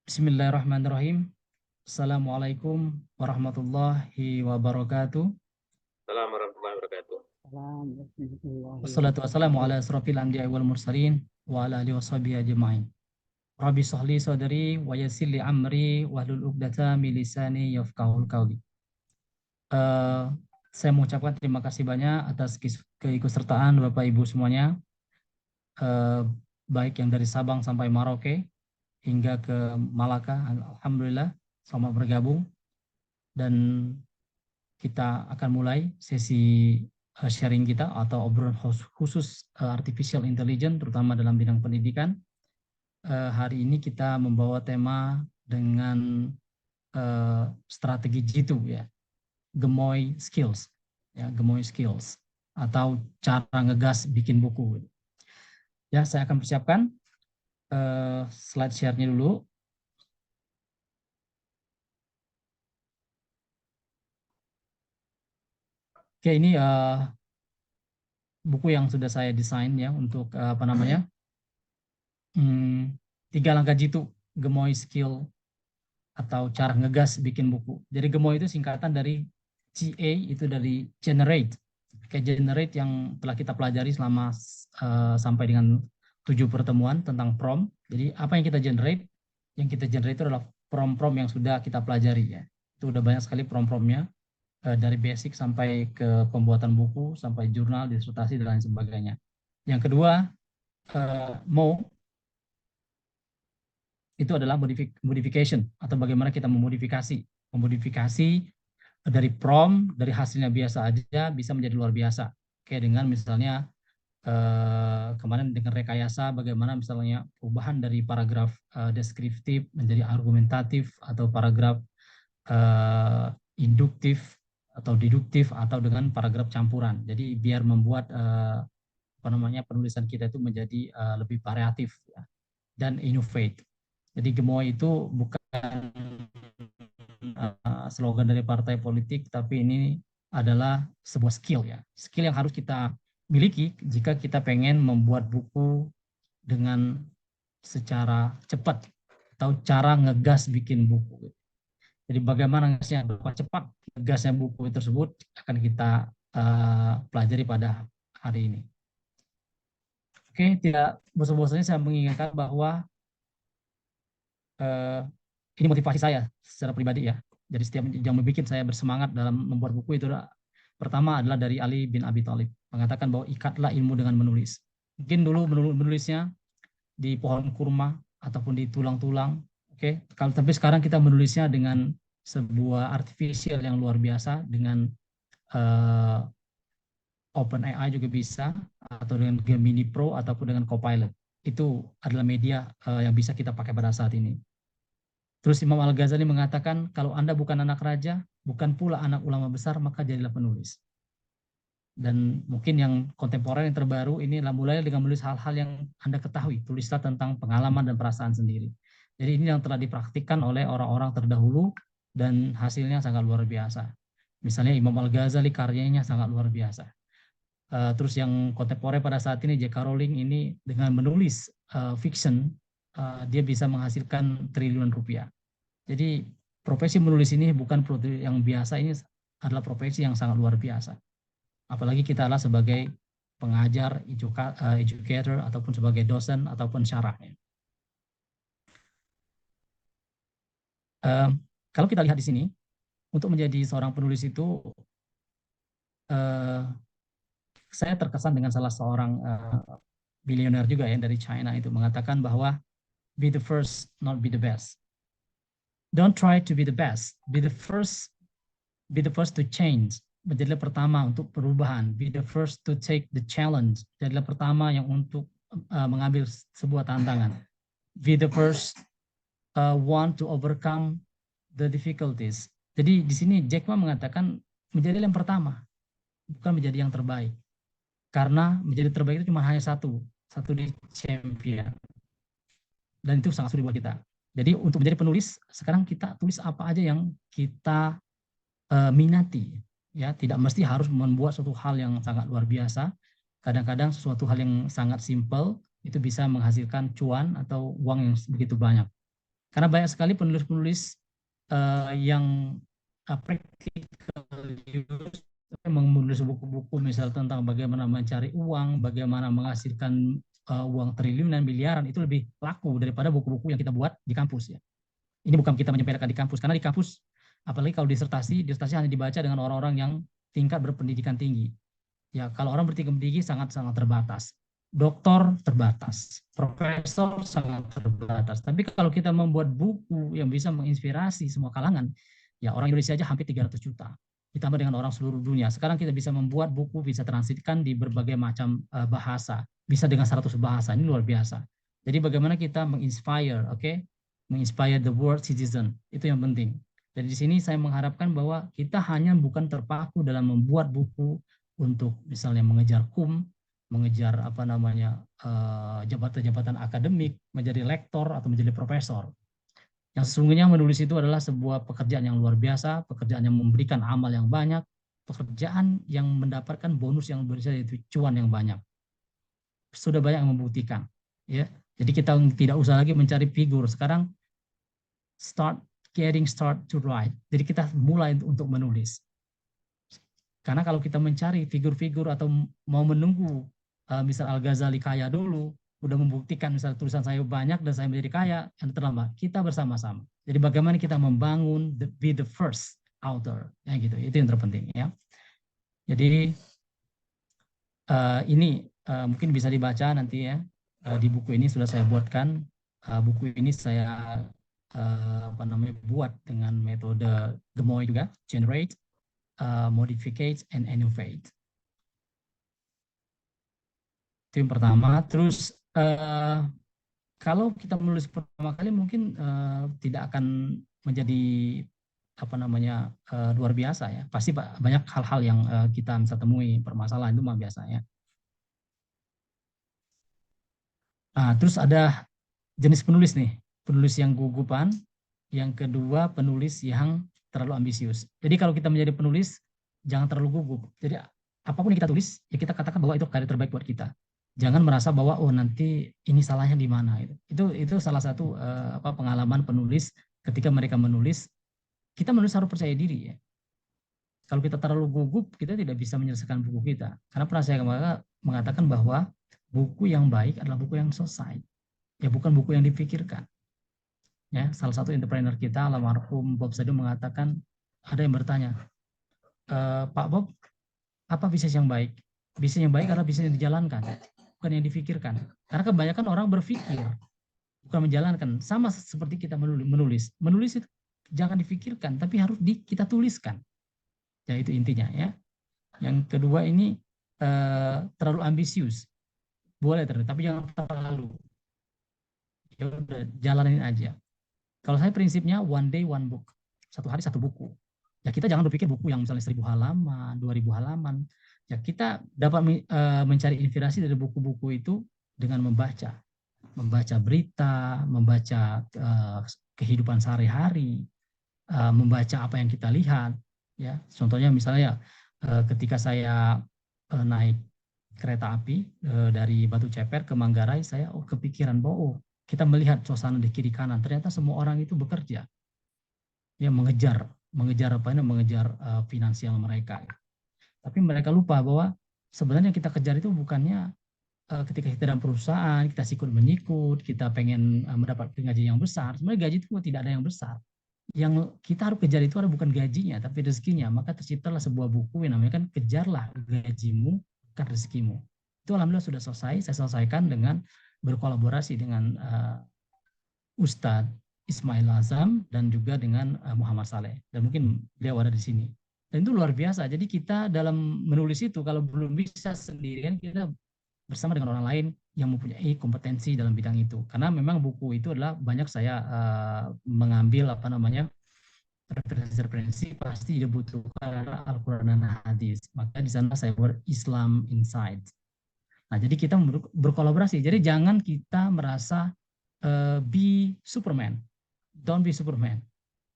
Bismillahirrahmanirrahim. Assalamualaikum warahmatullahi wabarakatuh. Assalamualaikum warahmatullahi wabarakatuh. Wassalatu wassalamu ala asrafil anbiya'i wal mursalin wa ala alihi washabihi ajma'in. Rabbi sahli sadri wa yassir li amri wahlul 'uqdatam min lisani yafqahul qawli. Saya mengucapkan terima kasih banyak atas keikutsertaan Bapak Ibu semuanya, baik yang dari Sabang sampai Merauke hingga ke Malaka. Alhamdulillah selamat bergabung, dan kita akan mulai sesi sharing kita atau obrolan khusus artificial intelligence, terutama dalam bidang pendidikan. Hari ini kita membawa tema dengan strategi G2, ya, Gemoy Skills, ya, Gemoy Skills atau cara ngegas bikin buku. Ya, saya akan persiapkan slide share-nya dulu. Oke, ini buku yang sudah saya desain ya untuk apa namanya, 3 langkah G2, Gemoy Skill atau cara ngegas bikin buku. Jadi Gemoy itu singkatan dari GA, itu dari generate. Kayak generate yang telah kita pelajari selama sampai dengan 7 pertemuan tentang prompt. Jadi apa yang kita generate? Yang kita generate itu adalah prompt-prompt yang sudah kita pelajari, ya. Itu udah banyak sekali prompt-promptnya, dari basic sampai ke pembuatan buku, sampai jurnal, disertasi, dan lain sebagainya. Yang kedua, Mo, itu adalah modification atau bagaimana kita memodifikasi dari prompt, dari hasilnya biasa aja bisa menjadi luar biasa. Kayak dengan misalnya kemarin dengan rekayasa, bagaimana misalnya perubahan dari paragraf deskriptif menjadi argumentatif, atau paragraf induktif atau deduktif, atau dengan paragraf campuran. Jadi biar membuat penulisan kita itu menjadi lebih variatif, ya, dan innovate. Jadi Gemoy itu bukan slogan dari partai politik, tapi ini adalah sebuah skill, ya. Skill yang harus kita miliki jika kita pengen membuat buku dengan secara cepat, atau cara ngegas bikin buku. Jadi bagaimana ngegasnya, berapa cepat ngegasnya buku tersebut akan kita pelajari pada hari ini. Oke, tidak bosan-bosannya saya mengingatkan bahwa ini motivasi saya secara pribadi, ya. Jadi setiap yang membuat saya bersemangat dalam membuat buku itu pertama adalah dari Ali bin Abi Thalib, mengatakan bahwa ikatlah ilmu dengan menulis. Mungkin dulu menulisnya di pohon kurma ataupun di tulang-tulang, oke. Kalau tapi sekarang kita menulisnya dengan sebuah artificial yang luar biasa, dengan OpenAI juga bisa, atau dengan Gemini Pro ataupun dengan Copilot. Itu adalah media yang bisa kita pakai pada saat ini. Terus Imam Al-Ghazali mengatakan, kalau Anda bukan anak raja, bukan pula anak ulama besar, maka jadilah penulis. Dan mungkin yang kontemporer yang terbaru ini adalah mulai dengan menulis hal-hal yang Anda ketahui. Tulislah tentang pengalaman dan perasaan sendiri. Jadi ini yang telah dipraktikkan oleh orang-orang terdahulu dan hasilnya sangat luar biasa. Misalnya Imam Al-Ghazali, karyanya sangat luar biasa. Terus yang kontemporer pada saat ini, J.K. Rowling ini dengan menulis fiction, dia bisa menghasilkan triliunan rupiah. Jadi profesi menulis ini bukan profesi yang biasa, ini adalah profesi yang sangat luar biasa. Apalagi kita adalah sebagai pengajar, educator, ataupun sebagai dosen, ataupun syarahnya. Kalau kita lihat di sini, untuk menjadi seorang penulis itu, saya terkesan dengan salah seorang bilioner juga, ya, dari China, itu mengatakan bahwa be the first, not be the best. Don't try to be the best. Be the first to change. Menjadilah pertama untuk perubahan. Be the first to take the challenge. Jadilah pertama yang untuk mengambil sebuah tantangan. Be the first one to overcome the difficulties. Jadi di sini Jack Ma mengatakan menjadi yang pertama, bukan menjadi yang terbaik. Karena menjadi terbaik itu cuma hanya satu di champion. Dan itu sangat sulit buat kita. Jadi untuk menjadi penulis, sekarang kita tulis apa aja yang kita minati, ya. Tidak mesti harus membuat suatu hal yang sangat luar biasa. Kadang-kadang sesuatu hal yang sangat simpel itu bisa menghasilkan cuan atau uang yang begitu banyak. Karena banyak sekali penulis-penulis yang practical use, menulis buku-buku misal tentang bagaimana mencari uang, bagaimana menghasilkan uang triliunan, miliaran, itu lebih laku daripada buku-buku yang kita buat di kampus ya. Ini bukan kita menyepelekan di kampus, karena di kampus, apalagi kalau disertasi hanya dibaca dengan orang-orang yang tingkat berpendidikan tinggi. Ya, kalau orang bertingkat tinggi sangat-sangat terbatas. Doktor terbatas, profesor sangat terbatas. Tapi kalau kita membuat buku yang bisa menginspirasi semua kalangan, ya orang Indonesia aja hampir 300 juta. Ditambah dengan orang seluruh dunia. Sekarang kita bisa membuat buku, bisa transitkan di berbagai macam bahasa. Bisa dengan 100 bahasa, ini luar biasa. Jadi bagaimana kita menginspire, oke? Menginspire the world citizen, itu yang penting. Jadi di sini saya mengharapkan bahwa kita hanya bukan terpaku dalam membuat buku untuk misalnya mengejar mengejar apa namanya jabatan-jabatan akademik, menjadi lektor atau menjadi profesor. Yang sesungguhnya menulis itu adalah sebuah pekerjaan yang luar biasa, pekerjaan yang memberikan amal yang banyak, pekerjaan yang mendapatkan bonus yang besar, yaitu cuan yang banyak. Sudah banyak yang membuktikan, ya. Jadi kita tidak usah lagi mencari figur. Sekarang start to write. Jadi kita mulai untuk menulis. Karena kalau kita mencari figur-figur atau mau menunggu misal Al-Ghazali kaya dulu, udah membuktikan misal tulisan saya banyak dan saya menjadi kaya, yang terlambat. Kita bersama-sama. Jadi bagaimana kita membangun be the first author, ya gitu. Itu yang terpenting ya. Jadi ini mungkin bisa dibaca nanti ya. Di buku ini sudah saya buatkan. Buku ini saya buat dengan metode Gemoy juga, generate, modificate, and innovate. Itu yang pertama. Terus kalau kita menulis pertama kali mungkin tidak akan menjadi luar biasa ya. Pasti banyak hal-hal yang kita bisa temui, permasalahan itu mah biasa ya. Terus ada jenis penulis nih, penulis yang gugupan, yang kedua penulis yang terlalu ambisius. Jadi kalau kita menjadi penulis, jangan terlalu gugup. Jadi apapun yang kita tulis, ya kita katakan bahwa itu karya terbaik buat kita. Jangan merasa bahwa oh nanti ini salahnya di mana. Itu salah satu pengalaman penulis ketika mereka menulis. Kita menulis harus percaya diri ya. Kalau kita terlalu gugup, kita tidak bisa menyelesaikan buku kita. Karena pernah saya mengatakan bahwa buku yang baik adalah buku yang selesai. Ya bukan buku yang dipikirkan. Ya, salah satu entrepreneur kita, almarhum Bob Sadhu mengatakan, ada yang bertanya, Pak Bob, apa bisnis yang baik? Bisnis yang baik adalah bisnis yang dijalankan, bukan yang dipikirkan. Karena kebanyakan orang berpikir, bukan menjalankan. Sama seperti kita menulis. Menulis itu jangan dipikirkan, tapi harus kita tuliskan. Ya itu intinya ya. Yang kedua ini terlalu ambisius. Boleh tapi jangan terlalu. Ya udah jalanin aja. Kalau saya prinsipnya one day one book. Satu hari satu buku. Ya kita jangan berpikir buku yang misalnya 1000 halaman, 2000 halaman. Ya kita dapat mencari inspirasi dari buku-buku itu dengan membaca. Membaca berita, membaca kehidupan sehari-hari, membaca apa yang kita lihat. Ya, contohnya misalnya ketika saya naik kereta api dari Batu Ceper ke Manggarai, saya kepikiran bahwa kita melihat suasana di kiri kanan, ternyata semua orang itu bekerja, ya mengejar finansial mereka. Tapi mereka lupa bahwa sebenarnya kita kejar itu bukannya ketika kita dalam perusahaan, kita sikut-menyikut, kita pengen mendapat gaji yang besar. Sebenarnya gaji itu tidak ada yang besar. Yang kita harus kejar itu adalah bukan gajinya, tapi rezekinya. Maka terciptalah sebuah buku yang namanya kan kejarlah gajimu, bukan rezekimu. Itu alhamdulillah sudah selesai. Saya selesaikan dengan berkolaborasi dengan Ustadz Ismail Azam dan juga dengan Muhammad Saleh. Dan mungkin beliau ada di sini. Dan itu luar biasa. Jadi kita dalam menulis itu kalau belum bisa sendirian, kita bersama dengan orang lain yang mempunyai kompetensi dalam bidang itu. Karena memang buku itu adalah banyak saya mengambil referensi pasti dibutuhkan Al-Quran dan Hadis. Maka di sana saya buat Islam Inside. Nah, jadi kita berkolaborasi. Jadi jangan kita merasa be Superman. Don't be Superman.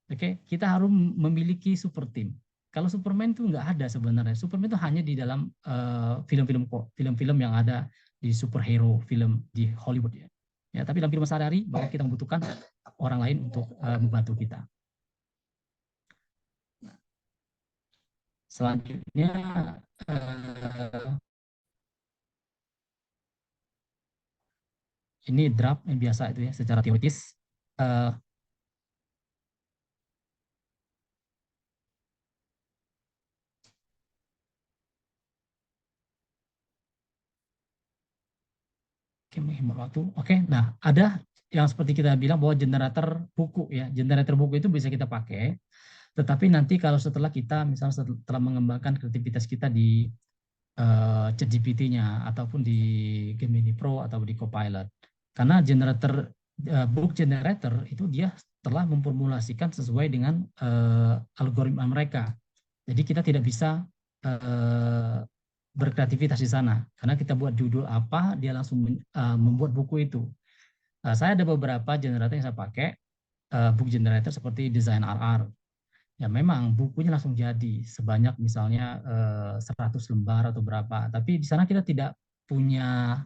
Oke, kita harus memiliki super team. Kalau Superman itu nggak ada sebenarnya. Superman itu hanya di dalam film-film yang ada di superhero film di Hollywood ya. Ya, tapi dalam kehidupan sehari-hari bahwa kita membutuhkan orang lain untuk membantu kita. Selanjutnya ini draft yang biasa itu ya secara teoritis. Menghemat waktu. Oke, nah ada yang seperti kita bilang bahwa generator buku ya, generator buku itu bisa kita pakai. Tetapi nanti kalau setelah kita misalnya setelah mengembangkan kreativitas kita di ChatGPT-nya ataupun di Gemini Pro atau di Copilot, karena generator book generator itu dia telah memformulasikan sesuai dengan algoritma mereka. Jadi kita tidak bisa berkreativitas di sana karena kita buat judul apa dia langsung membuat buku itu. Saya ada beberapa generator yang saya pakai book generator seperti Design RR. Ya memang bukunya langsung jadi sebanyak misalnya 100 lembar atau berapa. Tapi di sana kita tidak punya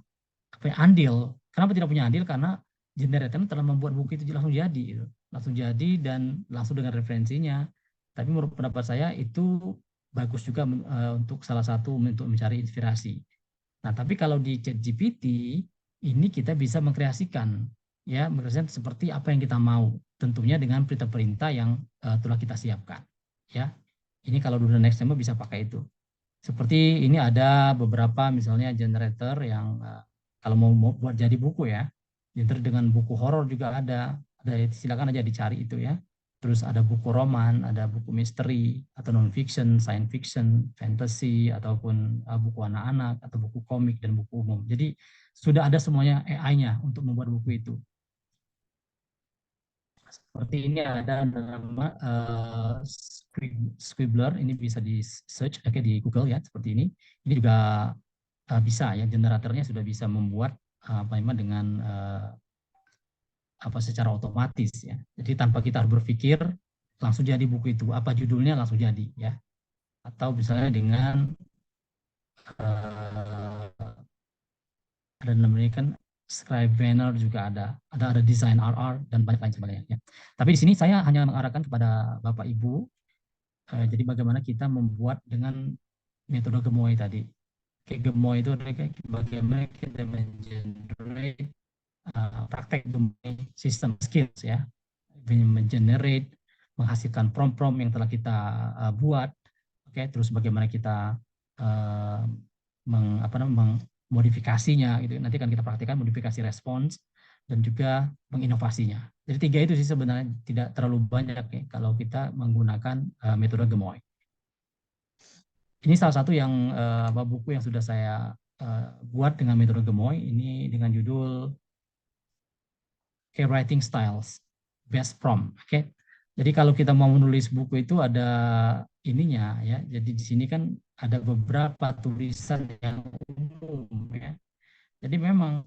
andil. Kenapa tidak punya andil? Karena generator telah membuat buku itu langsung jadi, gitu. Langsung jadi dan langsung dengan referensinya. Tapi menurut pendapat saya itu bagus juga untuk salah satu untuk mencari inspirasi. Nah, tapi kalau di ChatGPT ini kita bisa mengkreasikan ya, mengkreasikan seperti apa yang kita mau, tentunya dengan perintah-perintah yang telah kita siapkan. Ya, ini kalau Duda Next Time bisa pakai itu. Seperti ini ada beberapa misalnya generator yang kalau mau buat jadi buku ya, generator dengan buku horor juga ada silakan aja dicari itu ya. Terus ada buku roman, ada buku misteri atau non fiction, science fiction, fantasy ataupun buku anak-anak atau buku komik dan buku umum. Jadi sudah ada semuanya AI-nya untuk membuat buku itu. Seperti ini ada nama Scribbler, ini bisa di search di Google ya seperti ini. Ini juga bisa ya, generatornya sudah bisa membuat dengan secara otomatis ya. Jadi tanpa kita harus berpikir langsung jadi buku itu, apa judulnya langsung jadi ya. Atau misalnya dengan ada namanya kan Scrivener juga ada desain RR dan banyak lain sebagainya ya. Tapi di sini saya hanya mengarahkan kepada Bapak Ibu jadi bagaimana kita membuat dengan metode gemoy tadi. Kayak gemoy itu bagaimana kita mengenerate praktek gemoy sistem skills ya, mengenerate, menghasilkan prompt-prompt yang telah kita buat, oke, terus bagaimana kita modifikasinya gitu. Nanti akan kita praktikkan modifikasi respons dan juga menginovasinya. Jadi 3 itu sih sebenarnya tidak terlalu banyak ya kalau kita menggunakan metode gemoy. Ini salah satu yang buku yang sudah saya buat dengan metode gemoy ini dengan judul Writing Styles Best Prompt. Oke. Jadi kalau kita mau menulis buku itu ada ininya ya. Jadi di sini kan ada beberapa tulisan yang umum ya. Jadi memang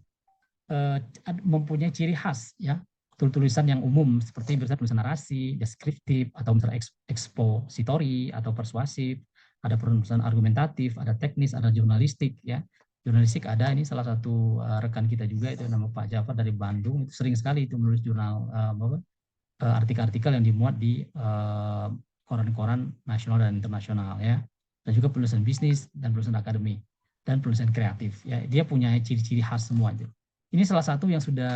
mempunyai ciri khas ya. Tulisan yang umum seperti misalnya tulisan narasi, deskriptif atau misalnya ekspositori atau persuasif, ada penulisan argumentatif, ada teknis, ada jurnalistik ya. Jurnalistik ada, ini salah satu rekan kita juga itu nama Pak Jafar dari Bandung, itu sering sekali itu menulis jurnal artikel-artikel yang dimuat di koran-koran nasional dan internasional ya. Dan juga penulisan bisnis dan penulisan akademik dan penulisan kreatif ya. Dia punya ciri-ciri khas semua itu. Ini salah satu yang sudah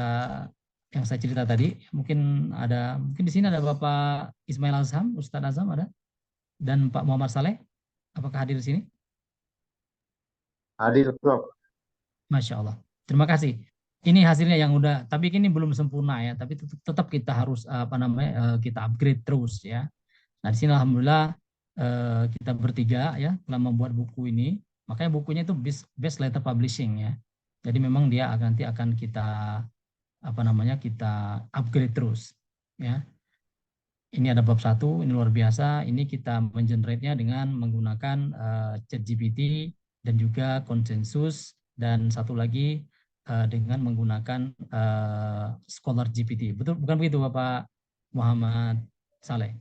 yang saya cerita tadi. Mungkin di sini ada Bapak Ismail Azham, Ustadz Azham ada, dan Pak Muhammad Saleh. Apakah hadir di sini? Hadir, Prof. Masya Allah. Terima kasih. Ini hasilnya yang udah, tapi ini belum sempurna ya. Tapi tetap kita harus kita upgrade terus ya. Nah di sini alhamdulillah kita bertiga ya telah membuat buku ini. Makanya bukunya itu best letter publishing ya. Jadi memang dia nanti akan kita kita upgrade terus ya. Ini ada bab 1, ini luar biasa. Ini kita mengenerate-nya dengan menggunakan ChatGPT dan juga konsensus, dan satu lagi dengan menggunakan Scholar GPT. Betul, bukan begitu Bapak Muhammad Saleh?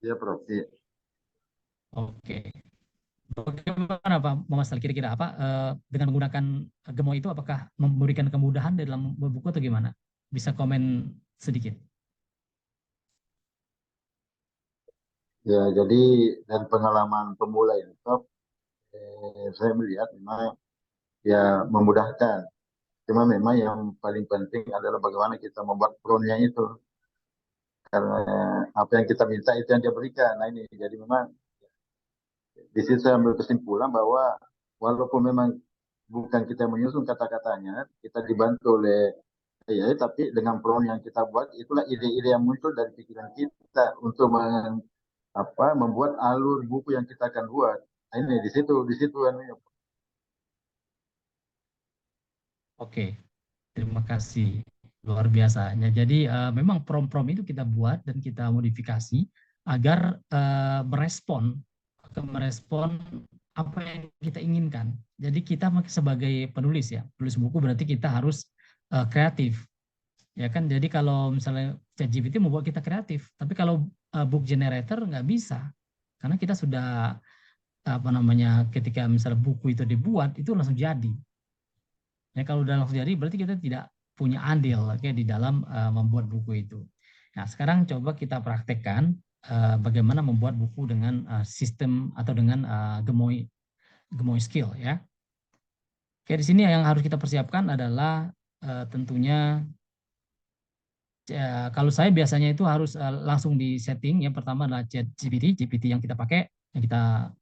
Iya, Prof. Iya. Oke, Bagaimana Pak Mas kira-kira apa dengan menggunakan Gemoy itu apakah memberikan kemudahan dalam membuat buku atau gimana? Bisa komen sedikit. Ya, jadi dari pengalaman pemula ini, Prof, saya melihat memang ya memudahkan. Cuma memang yang paling penting adalah bagaimana kita membuat promnya itu. Karena apa yang kita minta itu yang dia berikan. Nah ini, jadi memang di situ saya ambil kesimpulan bahwa walaupun memang bukan kita yang menyusun kata-katanya, kita dibantu oleh ya, tapi dengan prompt yang kita buat, itulah ide-ide yang muncul dari pikiran kita untuk membuat alur buku yang kita akan buat. Nah, ini di situ anunya. Oke, terima kasih. Luar biasa. Nah, jadi memang prom-prom itu kita buat dan kita modifikasi agar merespon apa yang kita inginkan. Jadi kita sebagai penulis ya, penulis buku berarti kita harus kreatif. Ya kan, jadi kalau misalnya ChatGPT membuat kita kreatif, tapi kalau book generator nggak bisa, karena kita sudah apa namanya, ketika misalnya buku itu dibuat itu langsung jadi. Ya kalau udah langsung jadi berarti kita tidak punya andil di dalam membuat buku itu. Nah sekarang coba kita praktekkan bagaimana membuat buku dengan sistem atau dengan Gemoy skill ya. Oke, di sini yang harus kita persiapkan adalah tentunya kalau saya biasanya itu harus langsung di setting. Yang pertama adalah GPT yang kita pakai, yang kita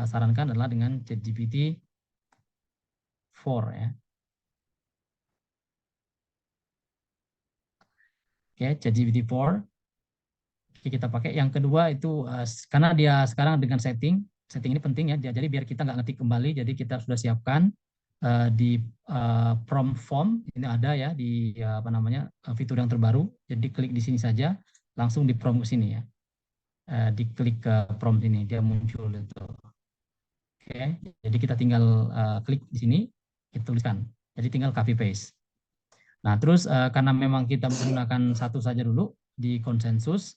sarankan adalah dengan ChatGPT 4 ya. Oke, ChatGPT 4 kita pakai. Yang kedua itu karena dia sekarang dengan setting ini penting ya. Jadi biar kita nggak ngetik kembali, jadi kita sudah siapkan di prompt form ini ada ya di apa namanya fitur yang terbaru. Jadi klik di sini saja, langsung di prompt ke sini ya. Diklik ke prompt ini dia muncul itu. Oke, jadi kita tinggal klik di sini, kita tuliskan. Jadi tinggal copy paste. Nah terus karena memang kita menggunakan satu saja dulu di konsensus,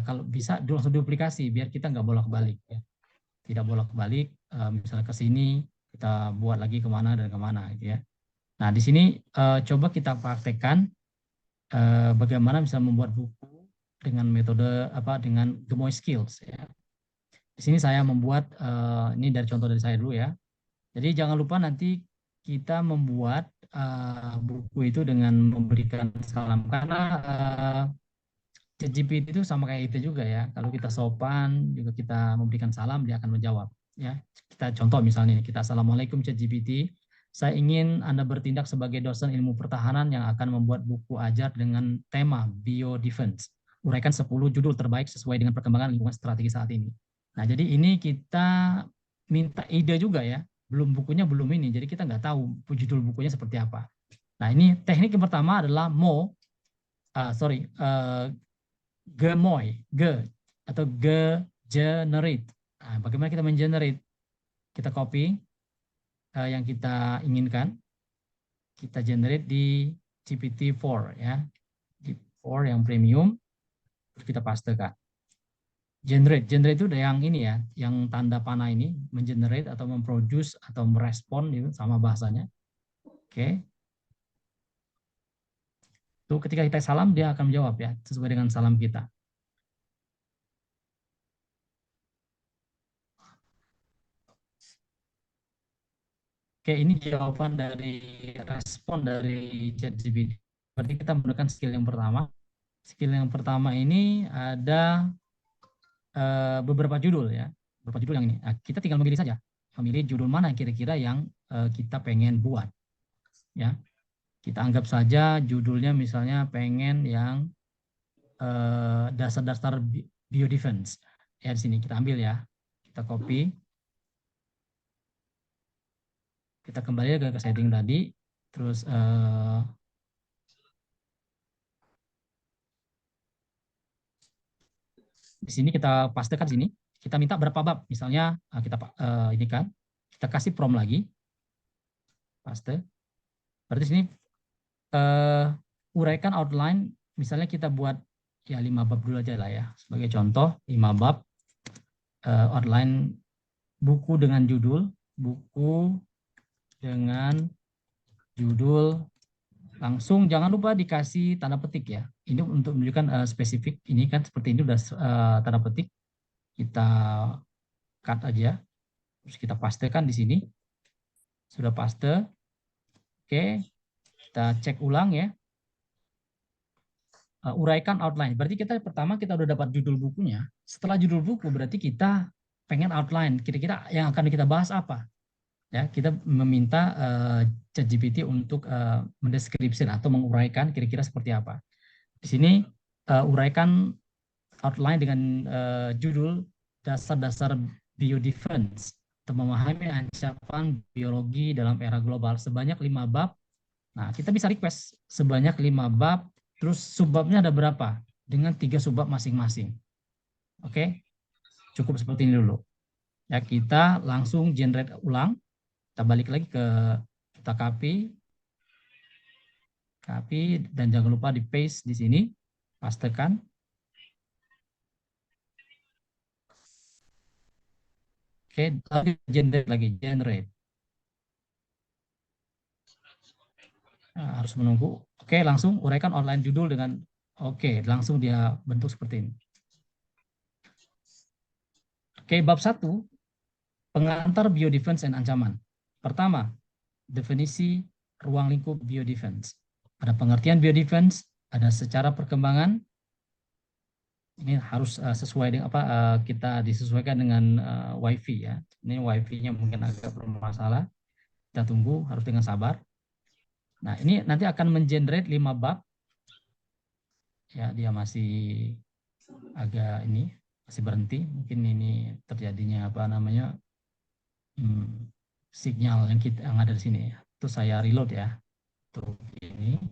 kalau bisa langsung duplikasi biar kita nggak bolak-balik ya. Tidak bolak-balik, misalnya ke sini kita buat lagi kemana dan kemana gitu ya. Nah di sini coba kita praktekkan bagaimana bisa membuat buku dengan metode dengan Gemoy Skills ya. Di sini saya membuat ini dari contoh dari saya dulu ya. Jadi jangan lupa nanti kita membuat buku itu dengan memberikan salam, karena ChatGPT itu sama kayak itu juga ya. Kalau kita sopan juga kita memberikan salam, dia akan menjawab ya. Kita contoh misalnya kita Assalamualaikum ChatGPT, saya ingin Anda bertindak sebagai dosen ilmu pertahanan yang akan membuat buku ajar dengan tema biodefense. Uraikan 10 judul terbaik sesuai dengan perkembangan lingkungan strategi saat ini. Nah, jadi ini kita minta ide juga ya. Belum bukunya belum ini. Jadi kita nggak tahu judul bukunya seperti apa. Nah, ini teknik yang pertama adalah Gemoy, atau generate. Nah, bagaimana kita mengenerate? Kita copy yang kita inginkan, kita generate di GPT-4 ya, di 4 yang premium, terus kita pastekan. Generate itu udah yang ini ya, yang tanda panah ini, mengenerate atau memproduce atau merespon itu sama bahasanya. Oke. Tuh ketika kita salam dia akan menjawab ya, sesuai dengan salam kita. Oke, ini jawaban dari respon dari ChatGPT. Berarti kita menggunakan skill yang pertama. Skill yang pertama ini ada beberapa judul ya, beberapa judul yang ini. Nah, kita tinggal memilih saja, memilih judul mana kira-kira yang kita pengen buat. Ya, kita anggap saja judulnya misalnya pengen yang dasar-dasar biodefense. Ya di sini kita ambil ya, kita copy. Kita kembali ke setting tadi, terus di sini kita pastekan sini, kita minta berapa bab, misalnya kita ini kan, kita kasih prompt lagi, paste. Berarti sini uraikan outline, misalnya kita buat ya 5 bab dulu aja lah ya, sebagai contoh 5 bab outline buku dengan judul langsung jangan lupa dikasih tanda petik ya. Ini untuk menunjukkan spesifik. Ini kan seperti ini udah tanda petik. Kita cut aja. Terus kita pastekan di sini. Sudah paste. Oke. Kita cek ulang ya. Uraikan outline. Berarti pertama kita udah dapat judul bukunya. Setelah judul buku berarti kita pengen outline. Kira-kira yang akan kita bahas apa? Ya, kita meminta ChatGPT untuk mendeskripsikan atau menguraikan kira-kira seperti apa. Di sini uraikan outline dengan judul dasar-dasar biodefense untuk memahami ancaman biologi dalam era global sebanyak 5 bab. Nah, kita bisa request sebanyak 5 bab, terus subbabnya ada berapa? Dengan 3 subbab masing-masing. Oke, cukup seperti ini dulu. Ya, kita langsung generate ulang. Kita balik lagi kita copy, dan jangan lupa di paste di sini, pastekan. Oke, generate. Nah, harus menunggu. Oke, langsung uraikan online judul dengan langsung dia bentuk seperti ini. Oke, bab 1, pengantar biodefense dan ancaman. Pertama, definisi ruang lingkup biodefense. Ada pengertian biodefense, ada secara perkembangan. Ini harus sesuai dengan kita disesuaikan dengan WiFi ya. Ini WiFi-nya mungkin agak bermasalah. Kita tunggu, harus dengan sabar. Nah, ini nanti akan mengenerate 5 bab. Ya, dia masih agak masih berhenti. Mungkin ini terjadinya sinyal yang ada di sini. Terus saya reload ya. Untuk ini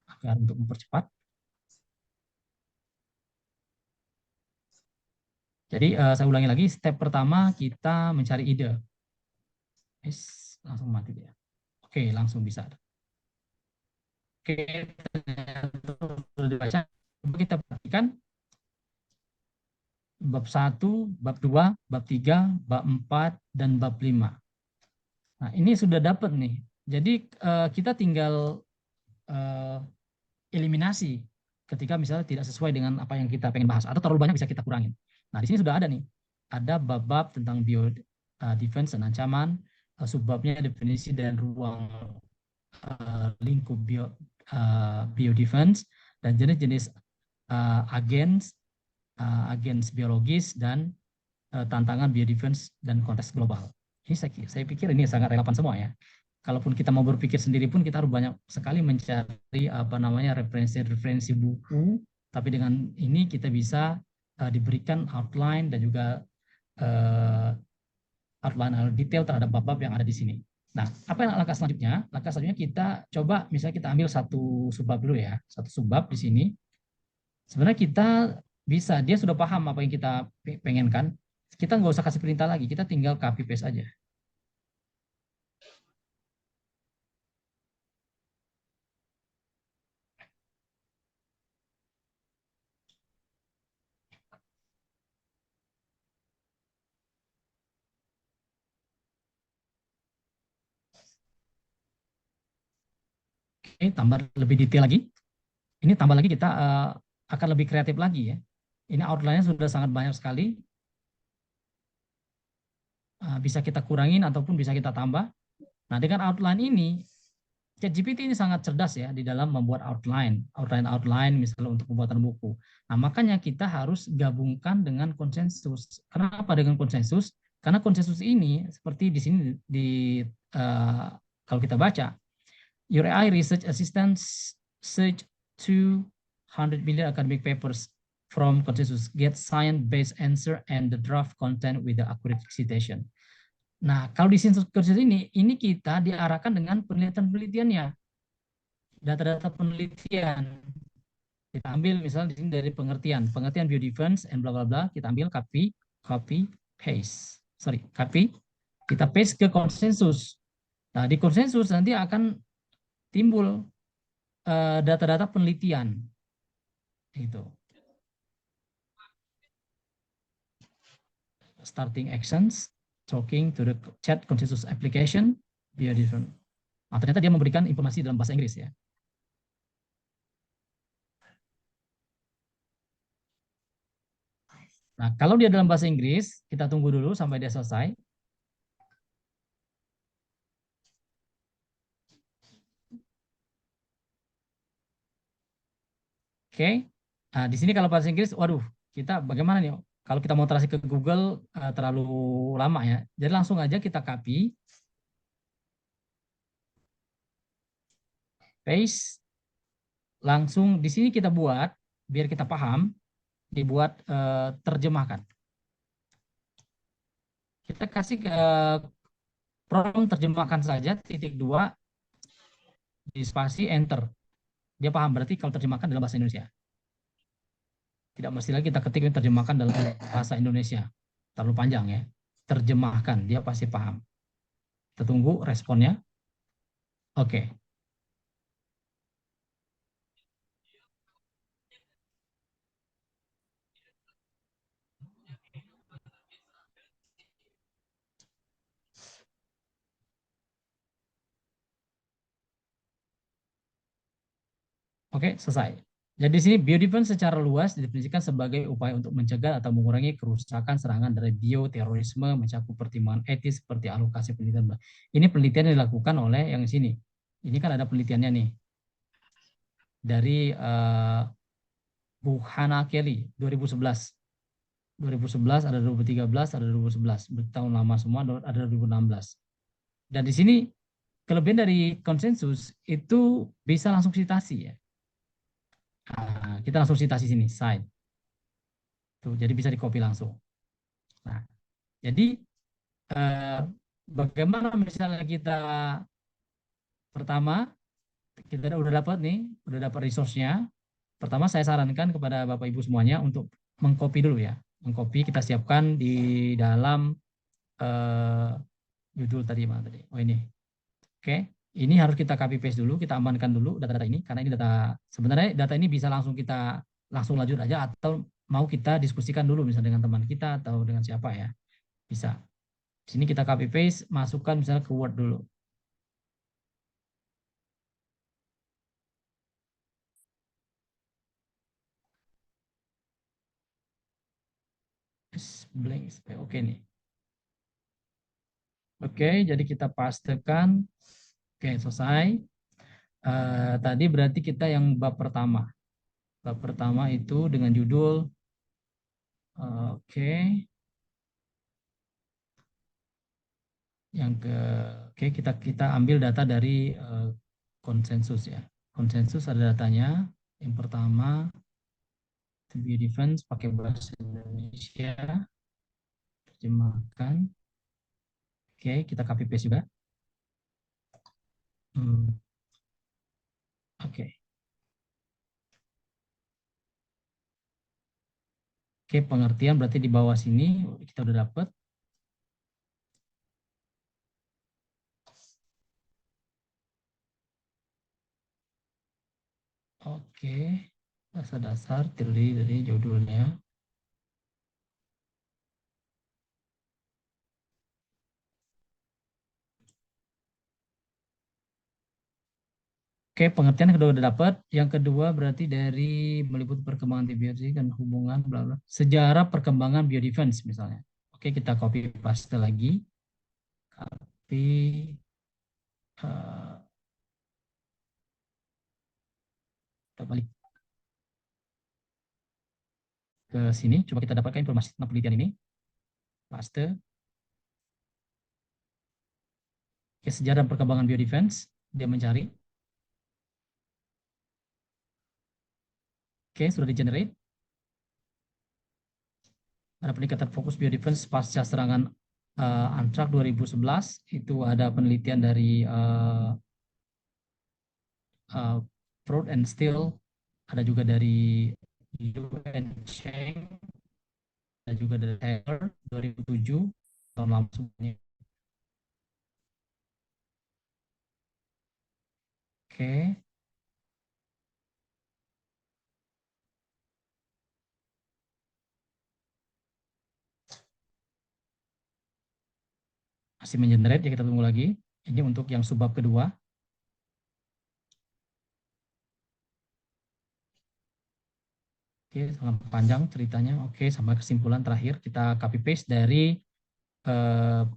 agar untuk mempercepat. Jadi saya ulangi lagi, step pertama kita mencari ide. Langsung mati dia. Oke, langsung bisa. Oke, sudah dibaca. Kita perhatikan bab 1, bab 2, bab 3, bab 4, dan bab 5. Nah, ini sudah dapat nih. Jadi kita tinggal eliminasi ketika misalnya tidak sesuai dengan apa yang kita pengen bahas atau terlalu banyak bisa kita kurangin. Nah, di sini sudah ada nih. Ada bab-bab tentang defense dan ancaman, subbabnya definisi dan ruang lingkup biodefense, dan jenis-jenis agens biologis dan tantangan biodefense dan konteks global. Ini saya pikir ini sangat relevan semua ya. Kalaupun kita mau berpikir sendiri pun kita harus banyak sekali mencari referensi buku, tapi dengan ini kita bisa diberikan outline dan juga outline detail terhadap bab-bab yang ada di sini. Nah, apa yang langkah selanjutnya? Langkah selanjutnya kita coba misalnya kita ambil satu subbab dulu ya, satu subbab di sini. Sebenarnya kita bisa, dia sudah paham apa yang kita pengenkan. Kita nggak usah kasih perintah lagi, kita tinggal copy paste aja. Oke, tambah lebih detail lagi. Ini tambah lagi kita akan lebih kreatif lagi ya. Ini outline-nya sudah sangat banyak sekali. Bisa kita kurangin ataupun bisa kita tambah. Nah, dengan outline ini, ChatGPT ini sangat cerdas ya di dalam membuat outline misalnya untuk pembuatan buku. Nah, makanya kita harus gabungkan dengan konsensus. Kenapa dengan konsensus? Karena konsensus ini seperti di sini kalau kita baca, your AI research assistant search 200 million academic papers from consensus, get science-based answer and the draft content with the accurate citation. Nah, kalau di konsensus ini kita diarahkan dengan penelitian-penelitiannya, data-data penelitian. Kita ambil misalnya di sini dari pengertian biodefense and bla bla bla, kita ambil copy paste. Kita paste ke konsensus. Nah, di konsensus nanti akan timbul data-data penelitian. Itu. starting actions, talking to the chat consensus application, dia different. Nah, ternyata dia memberikan informasi dalam bahasa Inggris ya. Nah, kalau dia dalam bahasa Inggris, kita tunggu dulu sampai dia selesai. Oke. Nah, di sini kalau bahasa Inggris, waduh, kita bagaimana nih? Kalau kita mau translate ke Google terlalu lama ya. Jadi langsung aja kita copy, paste, langsung di sini kita buat biar kita paham, dibuat terjemahkan. Kita kasih prompt terjemahkan saja -2 di spasi enter. Dia paham berarti kalau terjemahkan dalam bahasa Indonesia. Tidak mesti lagi kita ketik terjemahkan dalam bahasa Indonesia. Terlalu panjang ya. Terjemahkan, dia pasti paham. Kita tunggu responnya. Oke. Oke, selesai. Jadi di sini biodefense secara luas didefinisikan sebagai upaya untuk mencegah atau mengurangi kerusakan serangan dari bioterorisme, mencakup pertimbangan etis seperti alokasi penelitian. Ini penelitian yang dilakukan oleh yang di sini. Ini kan ada penelitiannya nih dari Bu Hannah Kelly 2011. 2011 ada 2013 ada 2011 bertahun lama semua ada 2016. Dan di sini kelebihan dari konsensus itu bisa langsung citasi ya. Nah, kita langsung citasi sini, cite. Tuh, jadi bisa di-copy langsung. Nah, jadi bagaimana misalnya kita pertama kita udah dapat nih, udah dapat resource-nya. Pertama saya sarankan kepada Bapak Ibu semuanya untuk mengcopy dulu ya. Mengcopy kita siapkan di dalam judul tadi mana tadi? Oh ini. Oke. Ini harus kita copy paste dulu, kita amankan dulu data-data ini karena ini data sebenarnya data ini bisa langsung kita langsung lanjut aja atau mau kita diskusikan dulu misalnya dengan teman kita atau dengan siapa ya. Bisa. Sini kita copy paste, masukkan misalnya ke Word dulu. Blank. Oke nih. Oke, jadi kita pastekan. Oke, selesai. Tadi berarti kita yang bab pertama. Bab pertama itu dengan judul oke. Yang ke oke kita ambil data dari konsensus ya. Konsensus ada datanya. Yang pertama to be defense pakai bahasa Indonesia, terjemahkan. Oke, kita copy paste juga. Oke. Oke, pengertian berarti di bawah sini kita udah dapat. Oke, dasar-dasar terdiri dari judulnya. Oke, pengertian yang kedua udah dapat. Yang kedua berarti dari meliputi perkembangan antibiotik dan hubungan bla bla. Sejarah perkembangan biodefense misalnya. Oke, kita copy paste lagi. Copy kita balik ke sini. Coba kita dapatkan informasi tentang penelitian ini. Paste. Oke, sejarah perkembangan biodefense. Dia mencari. Oke, sudah di-generate. Ada peningkatan fokus biodefense pasca serangan Anthrax 2011. Itu ada penelitian dari Proud and Steel. Ada juga dari Liu and Cheng. Ada juga dari Taylor 2007. Tahun lama semuanya. Oke. Masih mengenerate ya, kita tunggu lagi. Ini untuk yang subbab kedua. Oke, sangat panjang ceritanya. Oke, sampai kesimpulan terakhir kita copy paste dari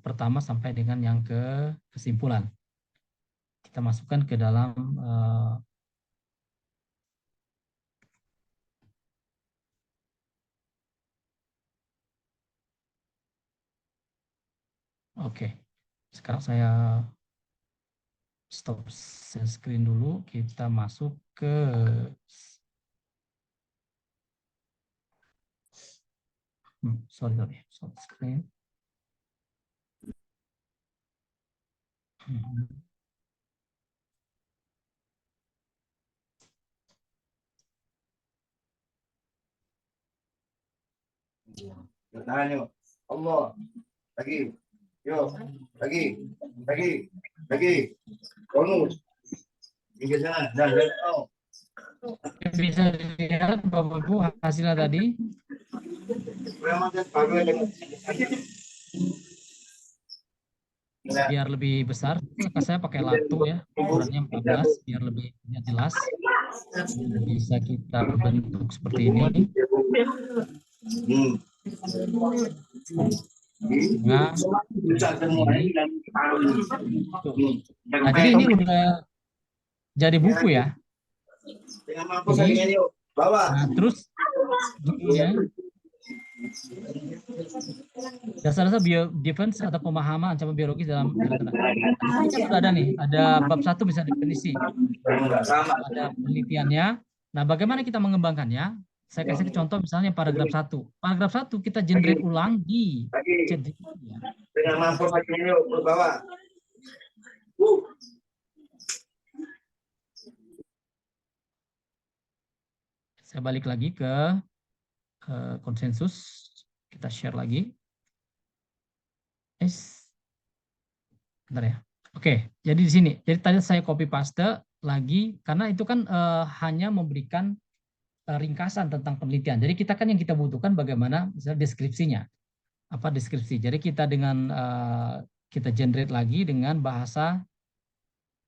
pertama sampai dengan yang ke kesimpulan. Kita masukkan ke dalam oke. Sekarang saya stop share screen dulu. Kita masuk ke sorry, stop screen. Tahan yuk. Allah. Lagi. Yuk. Lagi. Bonus. Hingga sana. Dah. Oh. Bisa dilihat Bapak Ibu hasilnya tadi. Biar lebih besar, saya pakai latu ya, ukurannya 14 biar lebih jelas. Bisa kita bentuk seperti ini. Nah, jadi ini udah jadi buku ya. Jadi, nah, terus ya, dasar-dasar biodefense atau pemahaman ancaman biologis dalam sudah ada nih, ada bab 1 bisa definisi, ada penelitiannya. Nah, bagaimana kita mengembangkannya? Saya kasih contoh misalnya paragraf 1. Paragraf 1 kita generate ulang di ChatGPT ya. Dengan mampu berbawa. Saya balik lagi ke konsensus, kita share lagi. Bentar ya. Oke, jadi di sini. Jadi tadi saya copy paste lagi karena itu kan hanya memberikan ringkasan tentang penelitian. Jadi kita kan yang kita butuhkan bagaimana misalnya deskripsinya. Apa deskripsi. Jadi kita dengan kita generate lagi dengan bahasa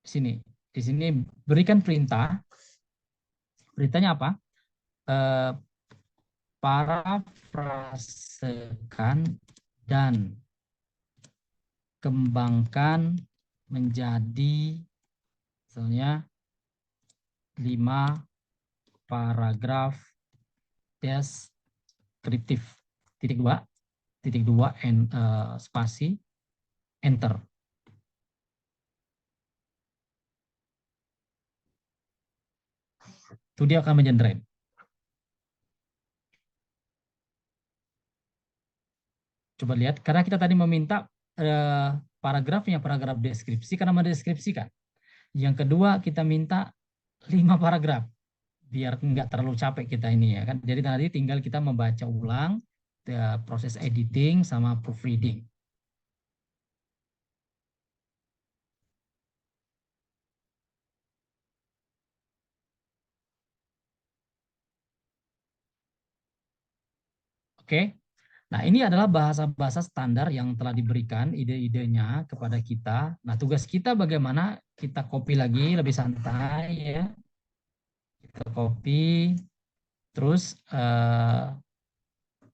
di sini. Di sini berikan perintah. Perintahnya apa? Parafrasekan dan kembangkan menjadi misalnya 5 paragraf deskriptif. Titik dua spasi enter. Itu dia akan mengenerate. Coba lihat, karena kita tadi meminta paragrafnya paragraf deskripsi karena mendeskripsikan. Yang kedua kita minta 5 paragraf biar nggak terlalu capek kita ini ya kan. Jadi tadi tinggal kita membaca ulang proses editing sama proofreading. Oke. Nah, ini adalah bahasa-bahasa standar yang telah diberikan ide-idenya kepada kita. Nah, tugas kita bagaimana kita copy lagi lebih santai ya. Kita copy, terus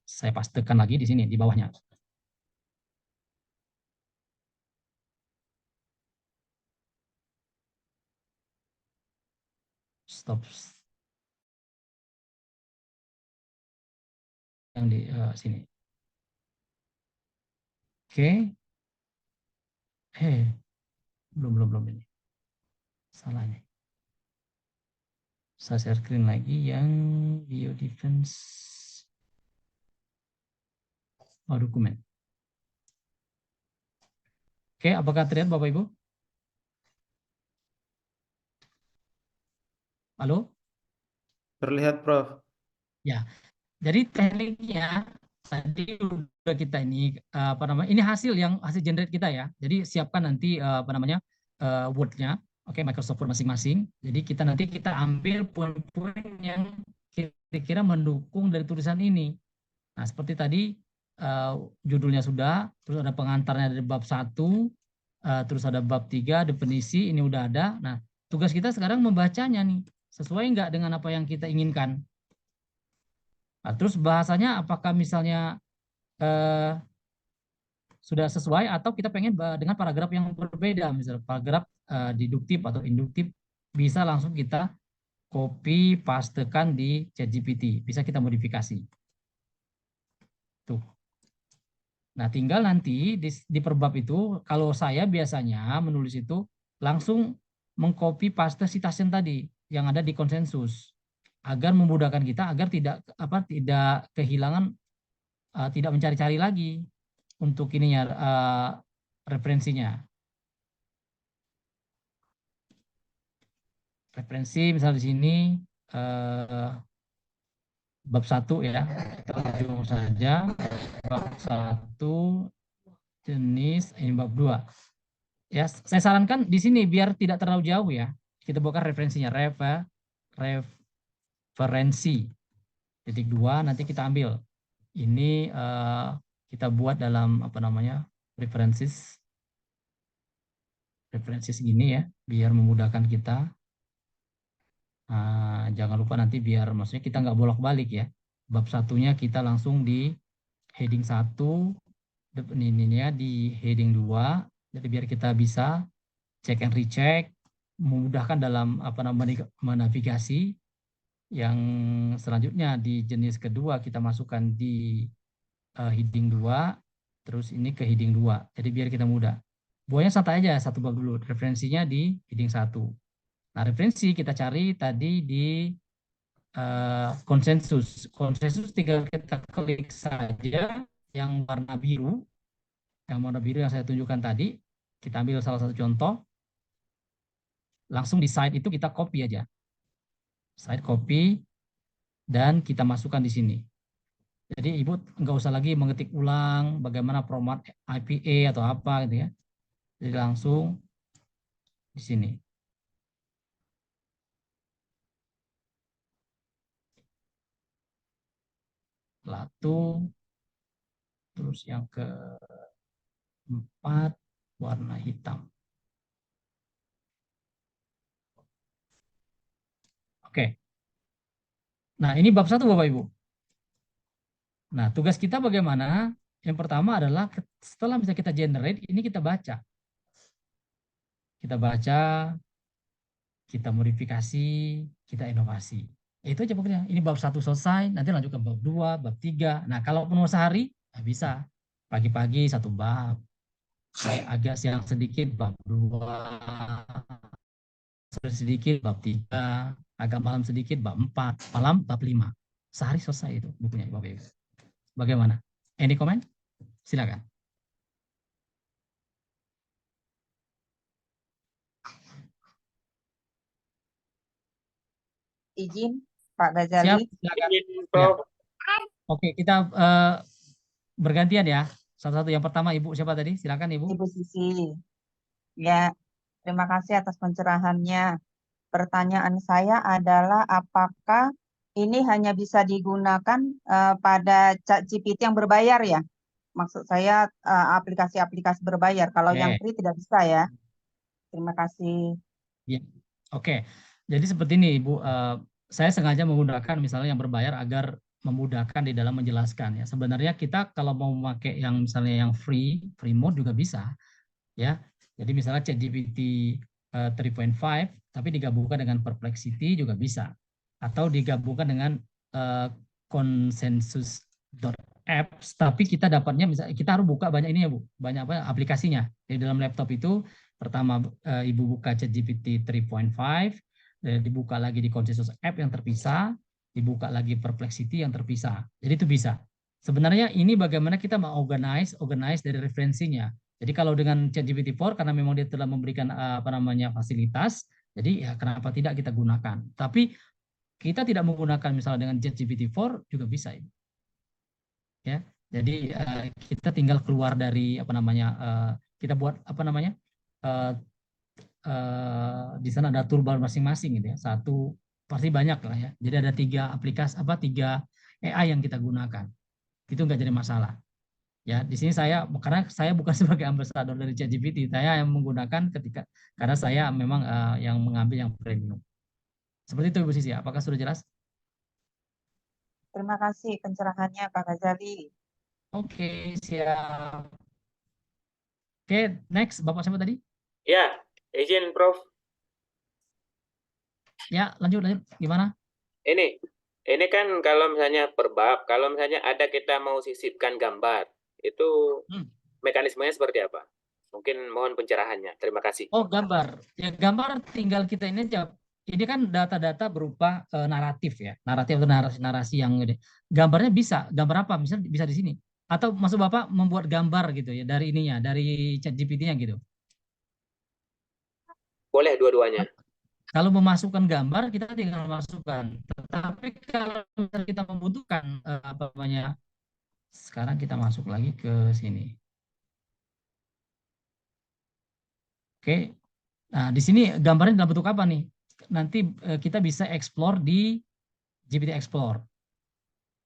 saya pastekan lagi di sini di bawahnya. Stop. Yang di sini. Oke. Belum ini. Salah ini. Saya share screen lagi yang biodefense. Oh, dokumen. Oke, apakah terlihat Bapak Ibu? Halo? Terlihat, Prof. Ya. Jadi tekniknya tadi udah kita ini apa namanya? Ini hasil generate kita ya. Jadi siapkan nanti Word-nya, oke, Microsoft Word masing-masing. Jadi nanti kita ambil poin-poin yang kira-kira mendukung dari tulisan ini. Nah, seperti tadi judulnya sudah, terus ada pengantarnya dari bab 1, terus ada bab 3, definisi, ini udah ada. Nah, tugas kita sekarang membacanya nih, sesuai nggak dengan apa yang kita inginkan. Nah, terus bahasanya apakah misalnya sudah sesuai atau kita pengen dengan paragraf yang berbeda, misalnya paragraf deduktif atau induktif, bisa langsung kita copy pastekan di ChatGPT, bisa kita modifikasi. Tuh. Nah, tinggal nanti di per bab itu, kalau saya biasanya menulis itu langsung mengcopy paste citation tadi yang ada di konsensus, agar memudahkan kita agar tidak kehilangan, tidak mencari-cari lagi untuk ininya, referensinya. Referensi misal di sini bab 1 ya, kita langsung saja bab 1 jenis, ini bab 2. Ya, saya sarankan di sini biar tidak terlalu jauh ya. Kita buatkan referensinya, referensi. Titik 2 nanti kita ambil. Ini kita buat dalam referensi segini ya, biar memudahkan kita. Jangan lupa nanti biar maksudnya kita nggak bolak-balik ya. Bab 1-nya kita langsung di heading 1, ininya di heading 2. Jadi biar kita bisa check and recheck, memudahkan dalam menavigasi. Yang selanjutnya di jenis kedua kita masukkan di heading 2, terus ini ke heading 2. Jadi biar kita mudah. Buahnya santai aja, satu bab dulu. Referensinya di heading 1. Nah, referensi kita cari tadi di konsensus. Konsensus tinggal kita klik saja yang warna biru. Yang warna biru yang saya tunjukkan tadi. Kita ambil salah satu contoh. Langsung di slide itu kita copy aja. Slide copy. Dan kita masukkan di sini. Jadi Ibu nggak usah lagi mengetik ulang bagaimana format IPA atau apa gitu ya. Jadi langsung di sini. Latu, terus yang keempat warna hitam. Oke. Nah, ini bab 1 Bapak Ibu. Nah, tugas kita bagaimana? Yang pertama adalah setelah bisa kita generate, ini kita baca. Kita baca, kita modifikasi, kita inovasi. Itu aja pokoknya. Ini bab 1 selesai, nanti lanjut ke bab 2, bab 3. Nah, kalau penuh sehari, ya bisa. Pagi-pagi 1 bab. Agak siang sedikit bab 2. Sore sedikit bab 3. Agak malam sedikit bab 4. Malam bab 5. Sehari selesai itu bukunya Bapak Ibu. Bagaimana? Any comment? Silakan. Izin Pak Ghazali. Siap, silakan. Ya. Oke, kita bergantian ya. Satu-satu. Yang pertama Ibu siapa tadi? Silakan Ibu. Ibu Sisi. Ya, terima kasih atas pencerahannya. Pertanyaan saya adalah apakah ini hanya bisa digunakan pada ChatGPT yang berbayar ya? Maksud saya aplikasi-aplikasi berbayar. Kalau yang free tidak bisa ya. Terima kasih. Ya. Oke. Jadi seperti ini Ibu, saya sengaja menggunakan misalnya yang berbayar agar memudahkan di dalam menjelaskan ya. Sebenarnya kita kalau mau memakai yang misalnya yang free mode juga bisa ya. Jadi misalnya ChatGPT 3.5 tapi digabungkan dengan Perplexity juga bisa. Atau digabungkan dengan consensus.apps tapi kita dapatnya misalnya kita harus buka banyak ini ya Bu, banyak aplikasinya. Di dalam laptop itu pertama Ibu buka ChatGPT 3.5, dibuka lagi di Consensus App yang terpisah, dibuka lagi Perplexity yang terpisah. Jadi itu bisa. Sebenarnya ini bagaimana kita mau organize dari referensinya. Jadi kalau dengan ChatGPT-4 karena memang dia telah memberikan fasilitas, jadi ya kenapa tidak kita gunakan. Tapi kita tidak menggunakan misalnya dengan ChatGPT-4 juga bisa ini. Ya. Jadi kita tinggal keluar dari kita buat di sana ada toolbar masing-masing gitu ya. Satu pasti banyak lah ya. Jadi ada 3 aplikasi 3 AI yang kita gunakan. Itu enggak jadi masalah. Ya, di sini karena saya bukan sebagai ambasador dari ChatGPT, saya yang menggunakan karena saya memang yang mengambil yang premium. Seperti itu Ibu Sisi, apakah sudah jelas? Terima kasih pencerahannya Pak Ghazali. Oke, siap. Oke, next, Bapak siapa tadi? Ya, izin Prof. Ya, lanjut. Gimana? Ini kan kalau misalnya per bab, kalau misalnya ada kita mau sisipkan gambar, itu Hmm. mekanismenya seperti apa? Mungkin mohon pencerahannya. Terima kasih. Oh, gambar. Ya, gambar tinggal kita ini aja. Ini kan data-data berupa naratif ya. Naratif atau narasi-narasi yang ini. Gambarnya bisa. Gambar apa? Misalnya bisa di sini. Atau maksud Bapak membuat gambar gitu ya dari ininya, dari ChatGPT-nya gitu. Boleh dua-duanya. Kalau memasukkan gambar kita tinggal masukkan. Tetapi kalau misalnya kita membutuhkan apa namanya? Sekarang kita masuk lagi ke sini. Oke. Nah, di sini gambarnya dalam bentuk apa nih? Nanti kita bisa explore di GPT Explore.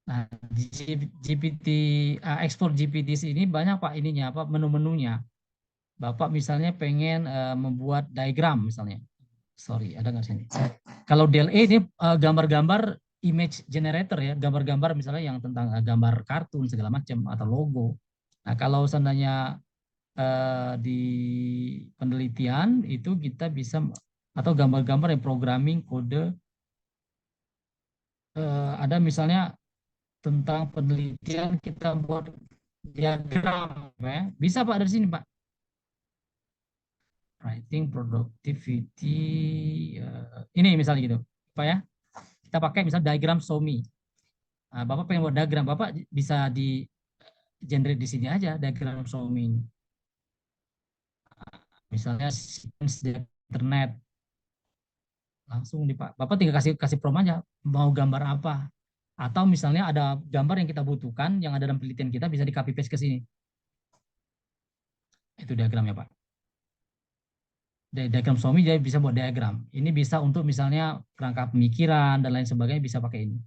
Nah, di GPT Explore GPT ini banyak Pak ininya apa menu-menunya. Bapak misalnya pengen membuat diagram misalnya. Sorry, ada nggak sini? Kalau DLE ini gambar-gambar image generator ya, gambar-gambar misalnya yang tentang gambar kartun segala macam atau logo. Nah, kalau seandainya di penelitian itu kita bisa atau gambar-gambar yang programming kode ada misalnya tentang penelitian kita buat diagram ya. Bisa Pak dari sini Pak. Writing productivity ini misalnya gitu. Pak ya. Kita pakai misalnya diagram SOMI. Nah, Bapak pengen buat diagram, Bapak bisa di generate di sini aja diagram SOMI. Misalnya sequence di internet langsung di Pak. Bapak tinggal kasih prompt aja mau gambar apa. Atau misalnya ada gambar yang kita butuhkan yang ada dalam penelitian kita bisa di copy paste ke sini. Itu diagramnya Pak. Diagram SOMI dia bisa buat diagram. Ini bisa untuk misalnya kerangka pemikiran dan lain sebagainya bisa pakai ini.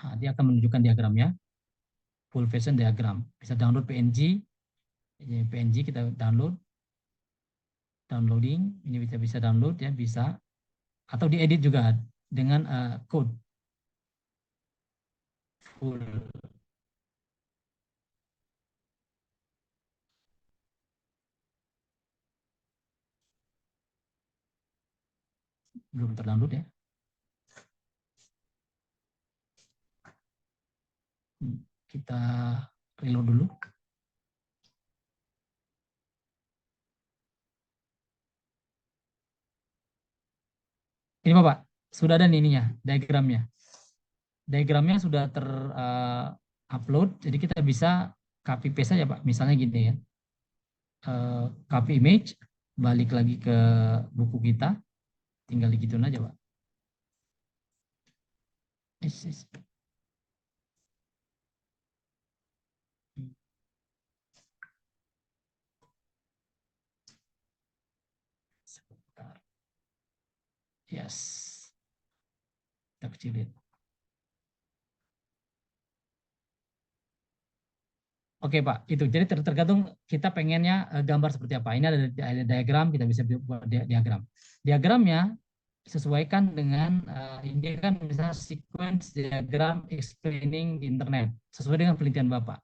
Nah, dia akan menunjukkan diagramnya. Full version diagram. Bisa download PNG. PNG kita downloading. Ini bisa download ya bisa. Atau diedit juga dengan code full. Belum terdownload ya. Kita reload dulu. Ini Bapak, sudah ada nih ininya, diagramnya. Diagramnya sudah terupload, jadi kita bisa copy paste aja Pak. Misalnya gini ya, copy image, balik lagi ke buku kita, tinggal digituin aja Pak. Sebentar. Yes. Kita kecilin. Oke Pak, itu jadi tergantung kita pengennya gambar seperti apa. Ini ada diagram, kita bisa buat diagram. Diagramnya sesuaikan dengan ini kan misalnya sequence diagram explaining di internet sesuai dengan penelitian Bapak.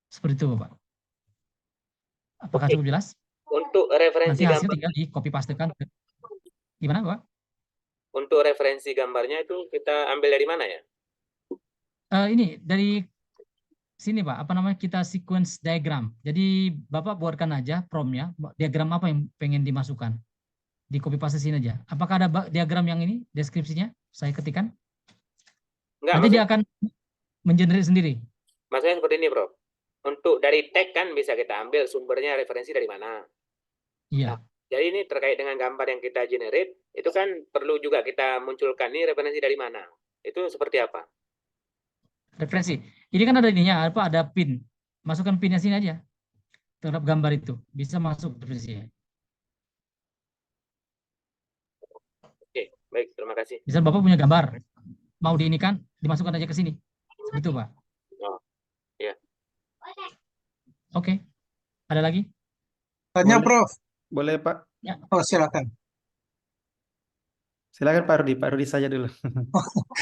Seperti itu Bapak. Apakah Oke. cukup jelas? Untuk referensi Nanti hasil gambar, tinggal di copy pastekan. Gimana Bapak? untuk referensi gambarnya itu kita ambil dari mana ya? Ini dari sini Pak, apa namanya kita sequence diagram. Jadi Bapak buatkan aja promnya, diagram apa yang pengen dimasukkan. Di copy paste sini aja. Apakah ada diagram yang ini deskripsinya? Saya ketikkan. Enggak, Nanti dia akan mengenerate sendiri. maksudnya seperti ini, Bro. Untuk dari tag kan bisa kita ambil sumbernya referensi dari mana. Iya. Nah, jadi ini terkait dengan gambar yang kita generate, itu kan perlu juga kita munculkan ini referensi dari mana. Itu seperti apa? Referensi. Ini kan ada ininya, apa ada pin. Masukkan pinnya sini aja. Terhadap gambar itu bisa masuk referensinya. Oke, baik, terima kasih. Misal Bapak punya gambar, mau diinikan, dimasukkan aja ke sini. Seperti itu, Pak. Oke. Ada lagi? Tanya Boleh. Prof. Boleh Pak. Oh silakan. Silakan Pak Rudi. Pak Rudi saja dulu.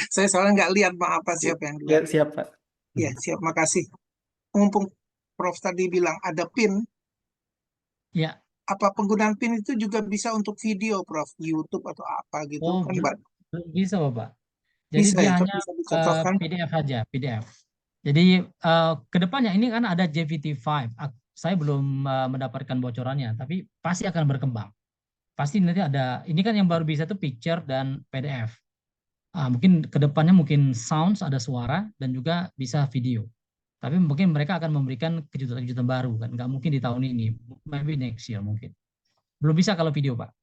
Saya soalnya nggak lihat apa siapa yang Ya, duluan. siap Pak. Ya siap, makasih. Mumpung Prof tadi bilang ada PIN, Ya. apa penggunaan PIN itu juga bisa untuk video Prof, YouTube atau apa gitu Oh, kan belum bisa Bapak. Jadi bisa dia ya, hanya bisa dicontohkan. PDF aja, PDF. Jadi kedepannya ini kan ada GPT-5. Saya belum mendapatkan bocorannya, tapi pasti akan berkembang. Pasti nanti ada. Ini kan yang baru bisa tuh picture dan PDF. Mungkin kedepannya mungkin sounds, ada suara dan juga bisa video. Tapi mungkin mereka akan memberikan kejutan-kejutan baru kan. Nggak mungkin di tahun ini, maybe next year mungkin. Belum bisa kalau video Pak.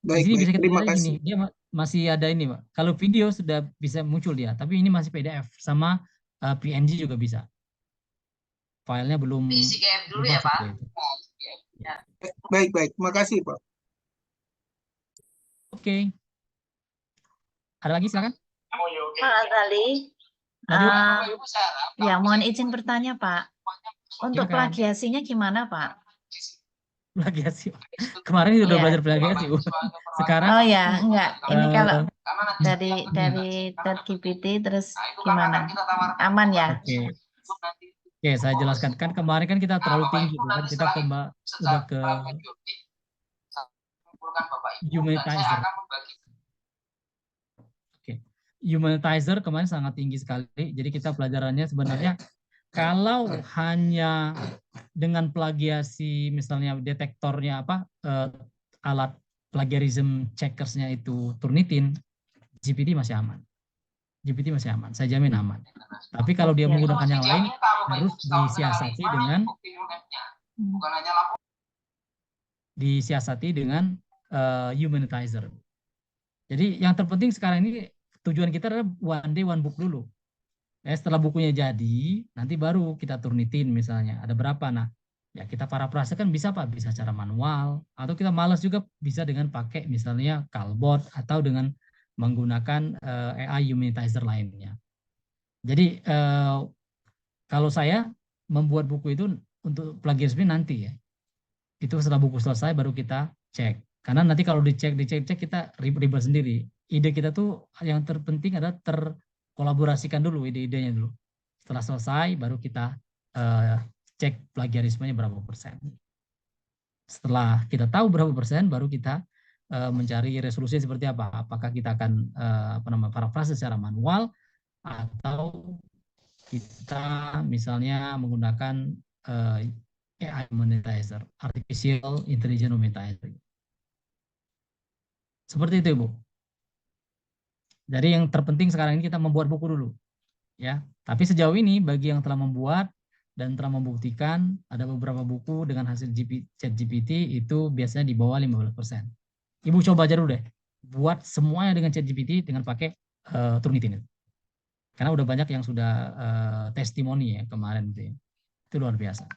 Di Baik, sini baik. bisa kita Terima lihat kasih. gini, dia masih ada ini Pak. Kalau video sudah bisa muncul dia, tapi ini masih PDF sama PNG juga bisa. Filenya belum dulu ya masuk Pak. ke itu. Baik, baik. Terima kasih Prof. Oke. Ada lagi silakan. Pak Azali, ya mohon izin bertanya Pak. Untuk Silakan. plagiasinya gimana Pak? Plagiasi. Kemarin udah Iya. belajar plagiasi Bu. Sekarang Oh ya, enggak. Ini kalau dari dari ChatGPT terus gimana? Aman ya? Oke. Oke, saya jelaskan. Kan kemarin kan kita terlalu tinggi Bu, kan kita udah ke humanitizer. Oke. Humanitizer kemarin sangat tinggi sekali. Jadi kita pelajarannya sebenarnya kalau hanya dengan plagiasi misalnya detektornya alat plagiarism checkersnya itu Turnitin, GPT masih aman. GPT masih aman, saya jamin aman. Tapi kalau dia menggunakan yang lain harus disiasati dengan humanitizer. Jadi yang terpenting sekarang ini tujuan kita adalah one day one book dulu. Setelah bukunya jadi, nanti baru kita turnitin misalnya. Ada berapa? Nah, ya kita parafrase kan bisa Pak, bisa secara manual, atau kita malas juga bisa dengan pakai misalnya Calbot atau dengan menggunakan AI humanitizer lainnya. Jadi kalau saya membuat buku itu untuk plagiarisme nanti ya. Itu setelah buku selesai baru kita cek. Karena nanti kalau dicek kita ribet sendiri. Ide kita tuh yang terpenting adalah kolaborasikan dulu ide-idenya dulu. Setelah selesai baru kita cek plagiarismenya berapa persen. Setelah kita tahu berapa persen baru kita mencari resolusi seperti apa. Apakah kita akan parafrase secara manual atau kita misalnya menggunakan AI humanitizer, artificial intelligence humanitizer. Seperti itu Bu. Jadi yang terpenting sekarang ini kita membuat buku dulu, ya. Tapi sejauh ini bagi yang telah membuat dan telah membuktikan ada beberapa buku dengan hasil ChatGPT itu biasanya di bawah 15%. Ibu coba aja dulu deh, buat semuanya dengan ChatGPT dengan pakai Turnitin. Karena udah banyak yang sudah testimoni ya kemarin itu, ya. Itu luar biasa.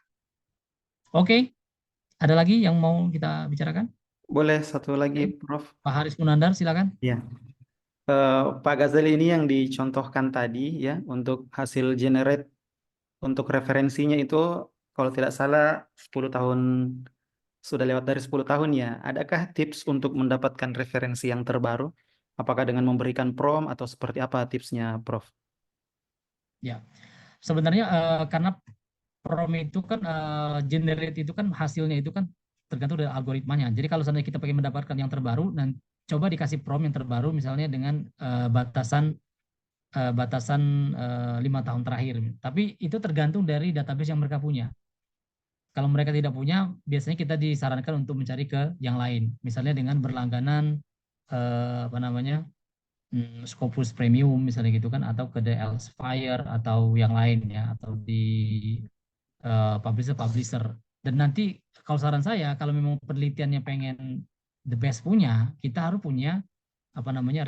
Oke, ada lagi yang mau kita bicarakan? Boleh satu lagi Prof. Pak Haris Munandar, silakan. Iya. Pak Ghazali ini yang dicontohkan tadi ya untuk hasil generate untuk referensinya itu kalau tidak salah 10 tahun sudah lewat dari 10 tahun ya. Adakah tips untuk mendapatkan referensi yang terbaru? Apakah dengan memberikan prompt atau seperti apa tipsnya Prof? Ya, sebenarnya karena prompt itu kan generate itu kan hasilnya itu kan tergantung dari algoritmanya. Jadi kalau seandainya kita pengen mendapatkan yang terbaru, dan coba dikasih prompt yang terbaru misalnya dengan batasan 5 tahun terakhir. Tapi itu tergantung dari database yang mereka punya. Kalau mereka tidak punya, biasanya kita disarankan untuk mencari ke yang lain. Misalnya dengan berlangganan Scopus Premium misalnya gitu kan, atau ke The Elsevier atau yang lain ya, atau di publisher. Dan nanti kalau saran saya, kalau memang penelitiannya pengen the best punya, kita harus punya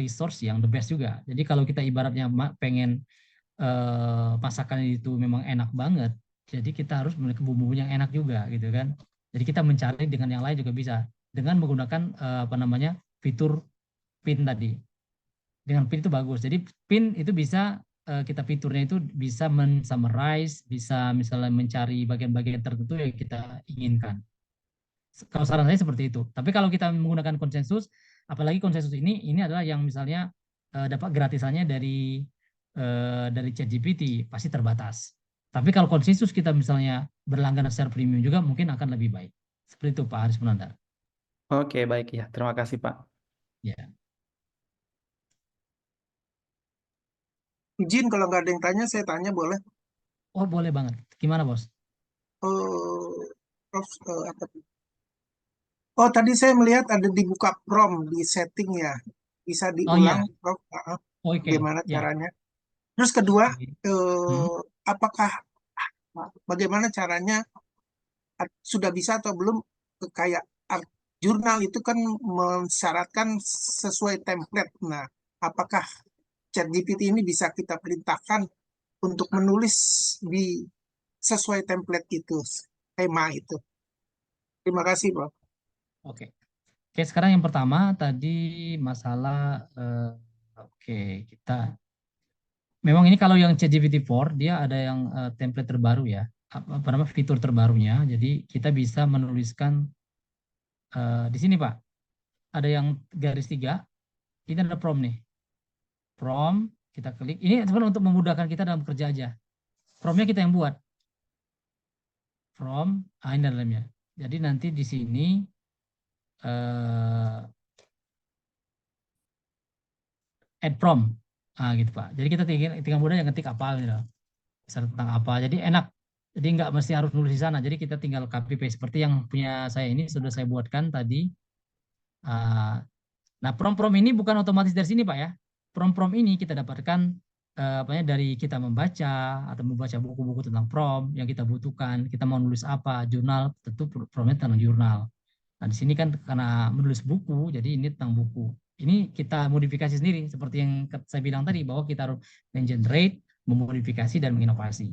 resource yang the best juga. Jadi kalau kita ibaratnya pengen masakan itu memang enak banget, jadi kita harus memiliki bumbu yang enak juga gitu kan. Jadi kita mencari dengan yang lain juga bisa dengan menggunakan fitur PIN tadi. Dengan PIN itu bagus. Jadi PIN itu bisa kita fiturnya itu bisa men-summarize, bisa misalnya mencari bagian-bagian tertentu yang kita inginkan. Kalau saran saya seperti itu. Tapi kalau kita menggunakan konsensus, apalagi konsensus ini adalah yang misalnya dapat gratisannya dari ChatGPT, pasti terbatas. Tapi kalau konsensus kita misalnya berlangganan secara premium juga mungkin akan lebih baik. Seperti itu Pak Haris Munandar. Oke, baik ya. Terima kasih, Pak. Ya. Izin kalau nggak ada yang tanya, saya tanya boleh? Oh boleh banget. Gimana Bos? Prof, apa tuh? Oh, tadi saya melihat ada dibuka prom di setting ya. Bisa Oh iya. diulang, Prof? Oke. Bagaimana Ya. caranya? Terus kedua, Hmm. apakah bagaimana caranya sudah bisa atau belum kayak jurnal itu kan mensyaratkan sesuai template. Nah, apakah ChatGPT ini bisa kita perintahkan untuk menulis di sesuai template itu, tema itu? Terima kasih, Prof. Oke. Oke, sekarang yang pertama tadi masalah oke, kita memang ini kalau yang ChatGPT-4 dia ada yang template terbaru ya. Apa namanya fitur terbarunya. Jadi kita bisa menuliskan di sini Pak. Ada yang garis 3. Ini ada prompt nih. Prompt kita klik. Ini sebenarnya untuk memudahkan kita dalam kerja aja. Promptnya kita yang buat. Prompt ini dalamnya. Jadi nanti di sini add prompt. Gitu Pak. Jadi kita tinggal mudah yang ketik apa gitu. Misalnya tentang apa. Jadi enak. Jadi nggak mesti harus nulis di sana. Jadi kita tinggal copy paste seperti yang punya saya ini sudah saya buatkan tadi. Nah, prompt-prompt ini bukan otomatis dari sini Pak ya. Prompt-prompt ini kita dapatkan dari kita membaca atau membaca buku-buku tentang prompt yang kita butuhkan. Kita mau nulis apa, jurnal, tentu promptnya tentang jurnal. Nah, di sini kan karena menulis buku, jadi ini tentang buku. Ini kita modifikasi sendiri, seperti yang saya bilang tadi, bahwa kita harus men-generate, memodifikasi, dan menginovasi.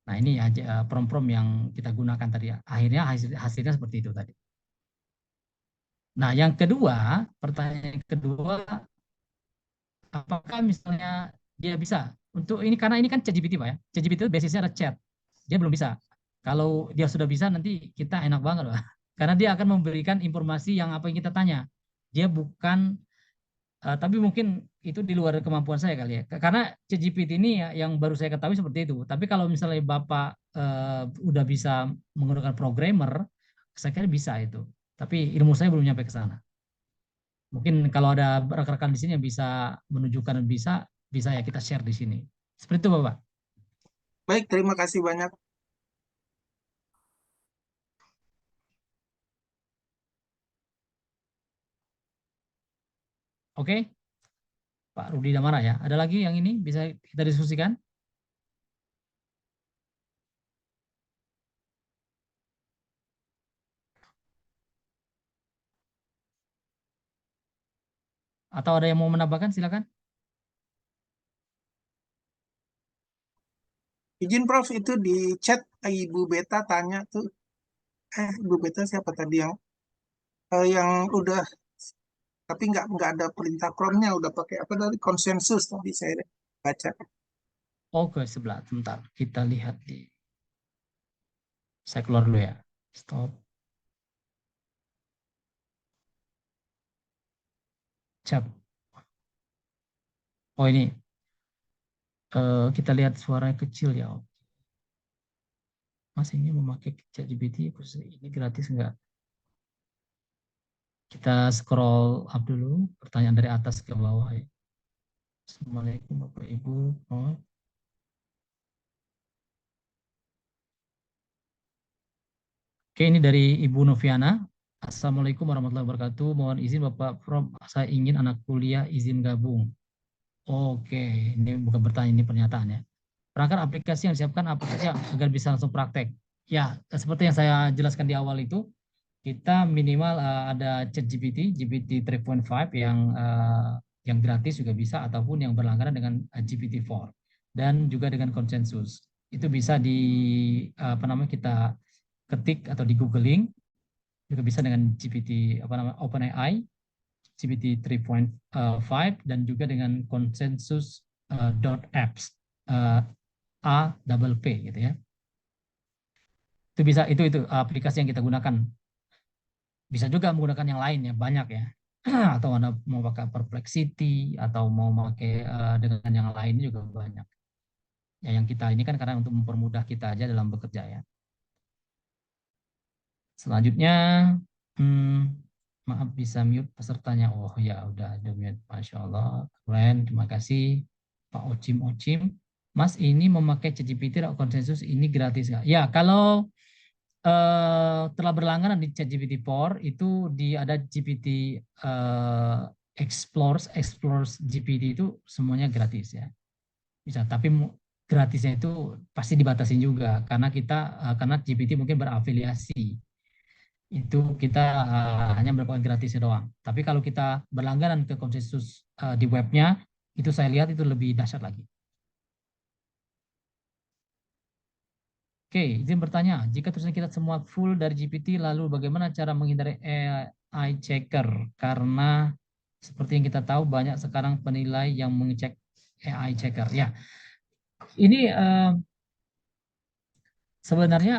Nah, ini prompt-prompt yang kita gunakan tadi. Akhirnya hasilnya seperti itu tadi. Nah, yang kedua, pertanyaan kedua, apakah misalnya dia bisa untuk ini, karena ini kan ChatGPT Pak ya. ChatGPT itu basisnya ada chat. Dia belum bisa. Kalau dia sudah bisa nanti kita enak banget Pak. Karena dia akan memberikan informasi yang apa yang kita tanya. Dia bukan tapi mungkin itu di luar kemampuan saya kali ya. Karena ChatGPT ini ya, yang baru saya ketahui seperti itu. Tapi kalau misalnya Bapak udah bisa menggunakan programmer, saya kira bisa itu. Tapi ilmu saya belum nyampe ke sana. Mungkin kalau ada rekan-rekan di sini yang bisa menunjukkan bisa ya kita share di sini. Seperti itu Bapak. Baik, terima kasih banyak. Oke. Pak Rudi Damara ya. Ada lagi yang ini bisa kita diskusikan? Atau ada yang mau menambahkan, silakan. Izin Prof, itu di chat Ibu Beta tanya tuh, Ibu Beta siapa tadi yang udah, tapi nggak ada perintah promnya, udah pakai apa dari konsensus tadi saya baca. Oke, sebelah. Sebentar. Kita lihat di. Saya keluar dulu ya. Stop. Cap. Oh ini. Kita lihat suaranya kecil ya. Mas ini memakai ChatGPT ini gratis enggak? Kita scroll up dulu. Pertanyaan dari atas ke bawah ya. Assalamualaikum Bapak Ibu. Oh. Oke, ini dari Ibu Noviana. Assalamualaikum warahmatullahi wabarakatuh. Mohon izin Bapak Prof, saya ingin anak kuliah izin gabung. Oke, ini bukan pertanyaan, ini pernyataannya. Perangkat aplikasi yang disiapkan apa saja agar bisa langsung praktek? Ya, seperti yang saya jelaskan di awal itu, kita minimal ada ChatGPT, GPT 3.5 yang gratis juga bisa, ataupun yang berlangganan dengan GPT-4 dan juga dengan konsensus. Itu bisa kita ketik atau di googling, juga bisa dengan GPT OpenAI, GPT 3.5 dan juga dengan konsensus .apps A-double-P gitu ya. Itu bisa itu aplikasi yang kita gunakan. Bisa juga menggunakan yang lain ya, banyak ya. Atau Anda mau pakai Perplexity atau mau pakai dengan yang lain juga banyak. Ya yang kita ini kan karena untuk mempermudah kita aja dalam bekerja ya. Selanjutnya maaf bisa mute pesertanya. Oh ya udah ada mute. Masya Allah. Keren, terima kasih Pak Ocim. Mas ini memakai ChatGPT atau konsensus ini gratis nggak? Ya kalau telah berlangganan di ChatGPT-4 itu ada GPT Explores GPT itu semuanya gratis ya. Bisa, tapi gratisnya itu pasti dibatasin juga karena karena GPT mungkin berafiliasi. Itu kita hanya mendapatkan gratisnya doang. Tapi kalau kita berlangganan ke konsensus di webnya, itu saya lihat itu lebih dahsyat lagi. Oke, izin bertanya, jika tulisan kita semua full dari GPT, lalu bagaimana cara menghindari AI checker? Karena seperti yang kita tahu banyak sekarang penilai yang mengecek AI checker. Ya, ini sebenarnya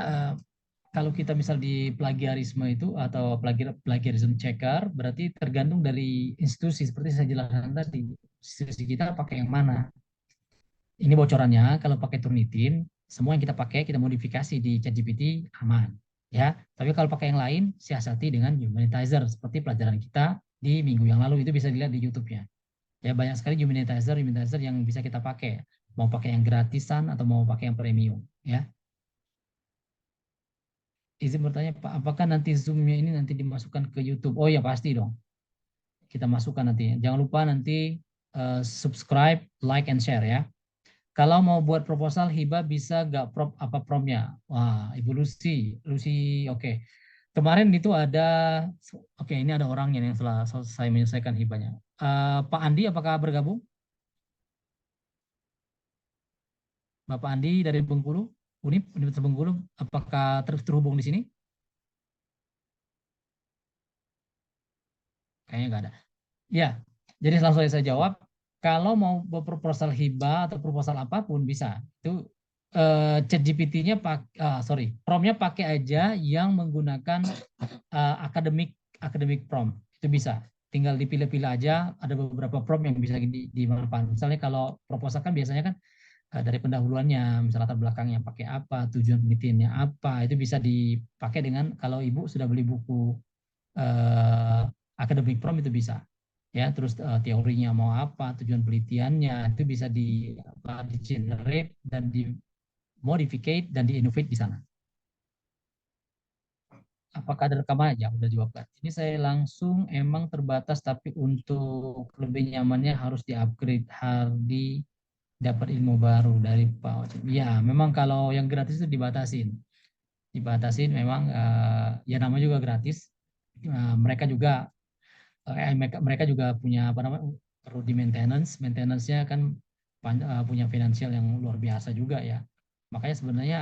kalau kita misal di plagiarisme itu atau plagiarism checker, berarti tergantung dari institusi seperti saya jelaskan tadi. Institusi kita pakai yang mana? Ini bocorannya, kalau pakai Turnitin, semua yang kita pakai, kita modifikasi di ChatGPT aman. Ya, tapi kalau pakai yang lain, siasati dengan humanitizer seperti pelajaran kita di minggu yang lalu itu bisa dilihat di YouTube-nya. Ya, banyak sekali humanitizer yang bisa kita pakai. Mau pakai yang gratisan atau mau pakai yang premium. Ya. Izin bertanya, Pak, apakah nanti Zoom-nya ini nanti dimasukkan ke YouTube? Oh ya, pasti dong. Kita masukkan nanti. Jangan lupa nanti subscribe, like, and share ya. Kalau mau buat proposal hibah bisa nggak apa promnya? Wah, Ibu Lucy, oke. Kemarin itu oke ini ada orangnya yang setelah selesai menyelesaikan hibahnya. Pak Andi apakah bergabung? Bapak Andi dari Bengkulu, Universitas Bengkulu, apakah terhubung di sini? Kayaknya nggak ada. Ya, jadi langsung saya jawab. Kalau mau proposal hibah atau proposal apapun bisa. Itu ChatGPT-nya prompt-nya pakai aja yang menggunakan academic prompt. Itu bisa. Tinggal dipilih-pilih aja, ada beberapa prompt yang bisa dimanfaatkan. Misalnya kalau proposal kan biasanya kan dari pendahuluannya, misalnya latar belakangnya pakai apa, tujuan penelitiannya apa, itu bisa dipakai dengan kalau Ibu sudah beli buku academic prompt itu bisa. Ya, terus teorinya mau apa, tujuan penelitiannya itu bisa di generate dan di modificate dan di innovate di sana. Apakah ada rekaman aja? Udah jawabkan. Ini saya langsung emang terbatas, tapi untuk lebih nyamannya harus di-upgrade Hardi dapat ilmu baru dari Pak Ocim. Ya, memang kalau yang gratis itu dibatasin. Dibatasin memang ya namanya juga gratis. Mereka juga punya apa namanya perlu di maintenance-nya kan punya finansial yang luar biasa juga ya. Makanya sebenarnya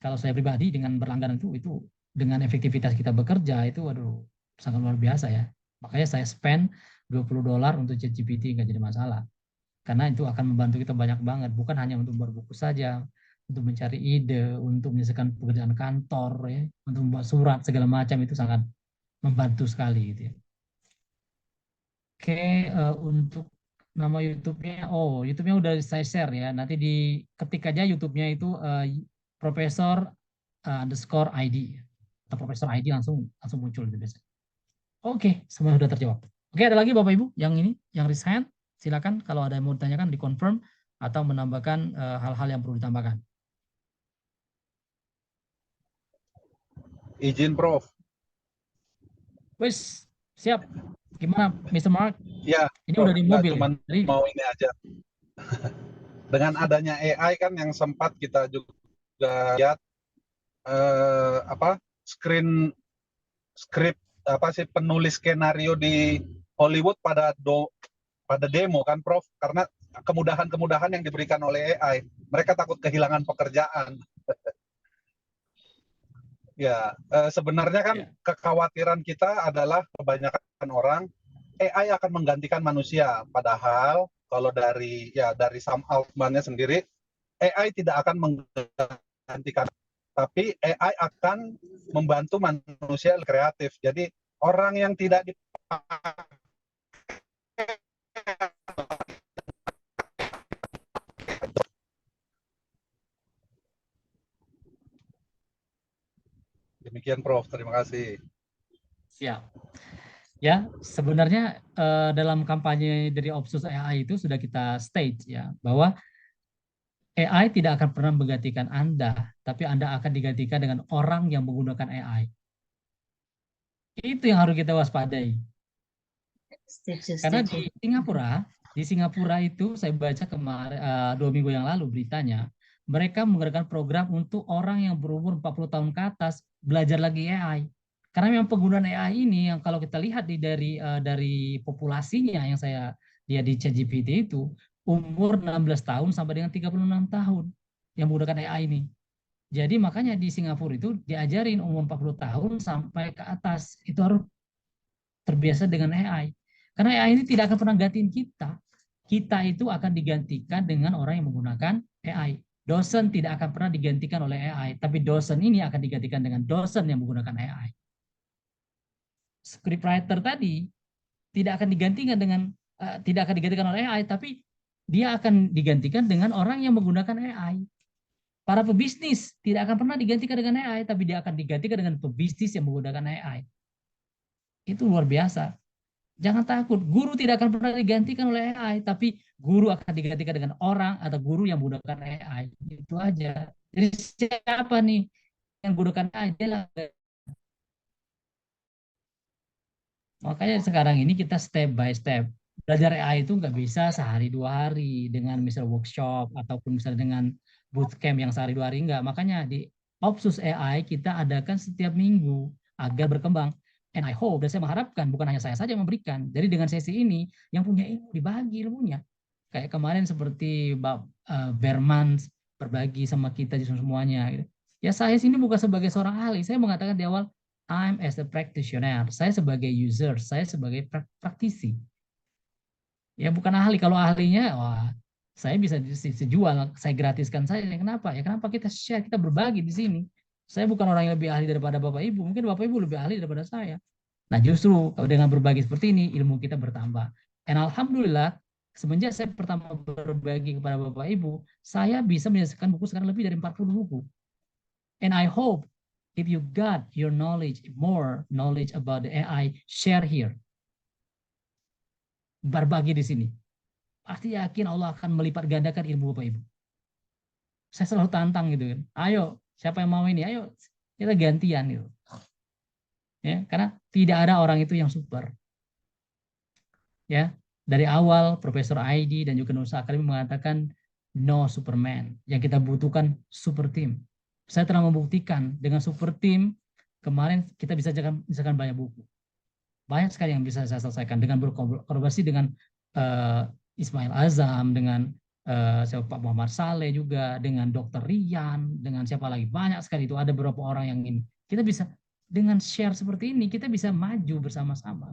kalau saya pribadi dengan berlangganan itu dengan efektivitas kita bekerja itu waduh sangat luar biasa ya. Makanya saya spend $20 untuk ChatGPT nggak jadi masalah. Karena itu akan membantu kita banyak banget, bukan hanya untuk berbuku saja, untuk mencari ide, untuk menyelesaikan pekerjaan kantor ya, untuk membuat surat segala macam itu sangat membantu sekali gitu ya. Oke, untuk nama YouTube-nya, YouTube-nya udah saya share ya. Nanti ketik aja YouTube-nya itu Profesor underscore ID atau Profesor ID langsung muncul itu biasanya. Oke, semua sudah terjawab. Oke, ada lagi Bapak Ibu yang raise hand, silakan kalau ada yang mau ditanyakan dikonfirm atau menambahkan hal-hal yang perlu ditambahkan. Izin Prof. Wis, siap. Gimana Mr. Mark? Ya, ini udah di mobil. Cuman mau ini aja. Dengan adanya AI kan yang sempat kita juga lihat penulis skenario di Hollywood pada demo kan Prof, karena kemudahan-kemudahan yang diberikan oleh AI. Mereka takut kehilangan pekerjaan. Ya, sebenarnya kan kekhawatiran kita adalah kebanyakan orang AI akan menggantikan manusia, padahal kalau dari Sam Altman-nya sendiri, AI tidak akan menggantikan, tapi AI akan membantu manusia kreatif. Jadi orang yang tidak dipakai demikian, Prof. Terima kasih. Siap. Ya, sebenarnya dalam kampanye dari Opsus AI itu sudah kita state ya bahwa AI tidak akan pernah menggantikan Anda, tapi Anda akan digantikan dengan orang yang menggunakan AI. Itu yang harus kita waspadai. Karena di Singapura itu saya baca kemarin 2 minggu yang lalu beritanya, mereka menggunakan program untuk orang yang berumur 40 tahun ke atas belajar lagi AI. Karena memang penggunaan AI ini yang kalau kita lihat dari populasinya yang saya lihat di ChatGPT itu umur 16 tahun sampai dengan 36 tahun yang menggunakan AI ini. Jadi makanya di Singapura itu diajarin umur 40 tahun sampai ke atas itu harus terbiasa dengan AI. Karena AI ini tidak akan pernah gantiin kita. Kita itu akan digantikan dengan orang yang menggunakan AI. Dosen tidak akan pernah digantikan oleh AI, tapi dosen ini akan digantikan dengan dosen yang menggunakan AI. Scriptwriter tadi tidak akan digantikan oleh AI, tapi dia akan digantikan dengan orang yang menggunakan AI. Para pebisnis tidak akan pernah digantikan dengan AI, tapi dia akan digantikan dengan pebisnis yang menggunakan AI. Itu luar biasa. Jangan takut, guru tidak akan pernah digantikan oleh AI, tapi guru akan digantikan dengan orang atau guru yang menggunakan AI. Itu aja. Jadi siapa nih yang menggunakan AI? Makanya sekarang ini kita step by step. Belajar AI itu nggak bisa sehari 2 hari dengan misal workshop ataupun misalnya dengan bootcamp yang sehari 2 hari, enggak. Makanya di Opsus AI kita adakan setiap minggu agar berkembang. And I hope, dan saya mengharapkan bukan hanya saya saja yang memberikan. Jadi dengan sesi ini yang punya ilmu dibagi ilmunya. Kayak kemarin seperti Berman berbagi sama kita semuanya. Ya saya sini bukan sebagai seorang ahli. Saya mengatakan di awal, I'm as a practitioner. Saya sebagai user, saya sebagai praktisi. Ya bukan ahli. Kalau ahlinya, wah, saya bisa jual, saya gratiskan saja. Kenapa? Ya kenapa kita share, kita berbagi di sini. Saya bukan orang yang lebih ahli daripada Bapak Ibu. Mungkin Bapak Ibu lebih ahli daripada saya. Nah justru dengan berbagi seperti ini, ilmu kita bertambah. Dan alhamdulillah, semenjak saya pertama berbagi kepada Bapak Ibu, saya bisa menyelesaikan buku sekarang lebih dari 40 buku. And I hope if you got your knowledge, more knowledge about the AI, share here. Berbagi di sini. Pasti yakin Allah akan melipat gandakan ilmu Bapak Ibu. Saya selalu tantang gitu kan. Ayo, siapa yang mau ini? Ayo, kita gantian gitu. Ya, karena tidak ada orang itu yang super. Ya, dari awal Profesor Aidi dan juga Nusa Akademi mengatakan no Superman. Yang kita butuhkan super team. Saya telah membuktikan dengan super team kemarin kita bisa misalkan banyak buku. Banyak sekali yang bisa saya selesaikan dengan berkolaborasi dengan Ismail Azam, dengan Pak Muhammad Saleh juga, dengan Dr. Rian, dengan siapa lagi, banyak sekali itu ada beberapa orang yang ini. Kita bisa dengan share seperti ini kita bisa maju bersama-sama.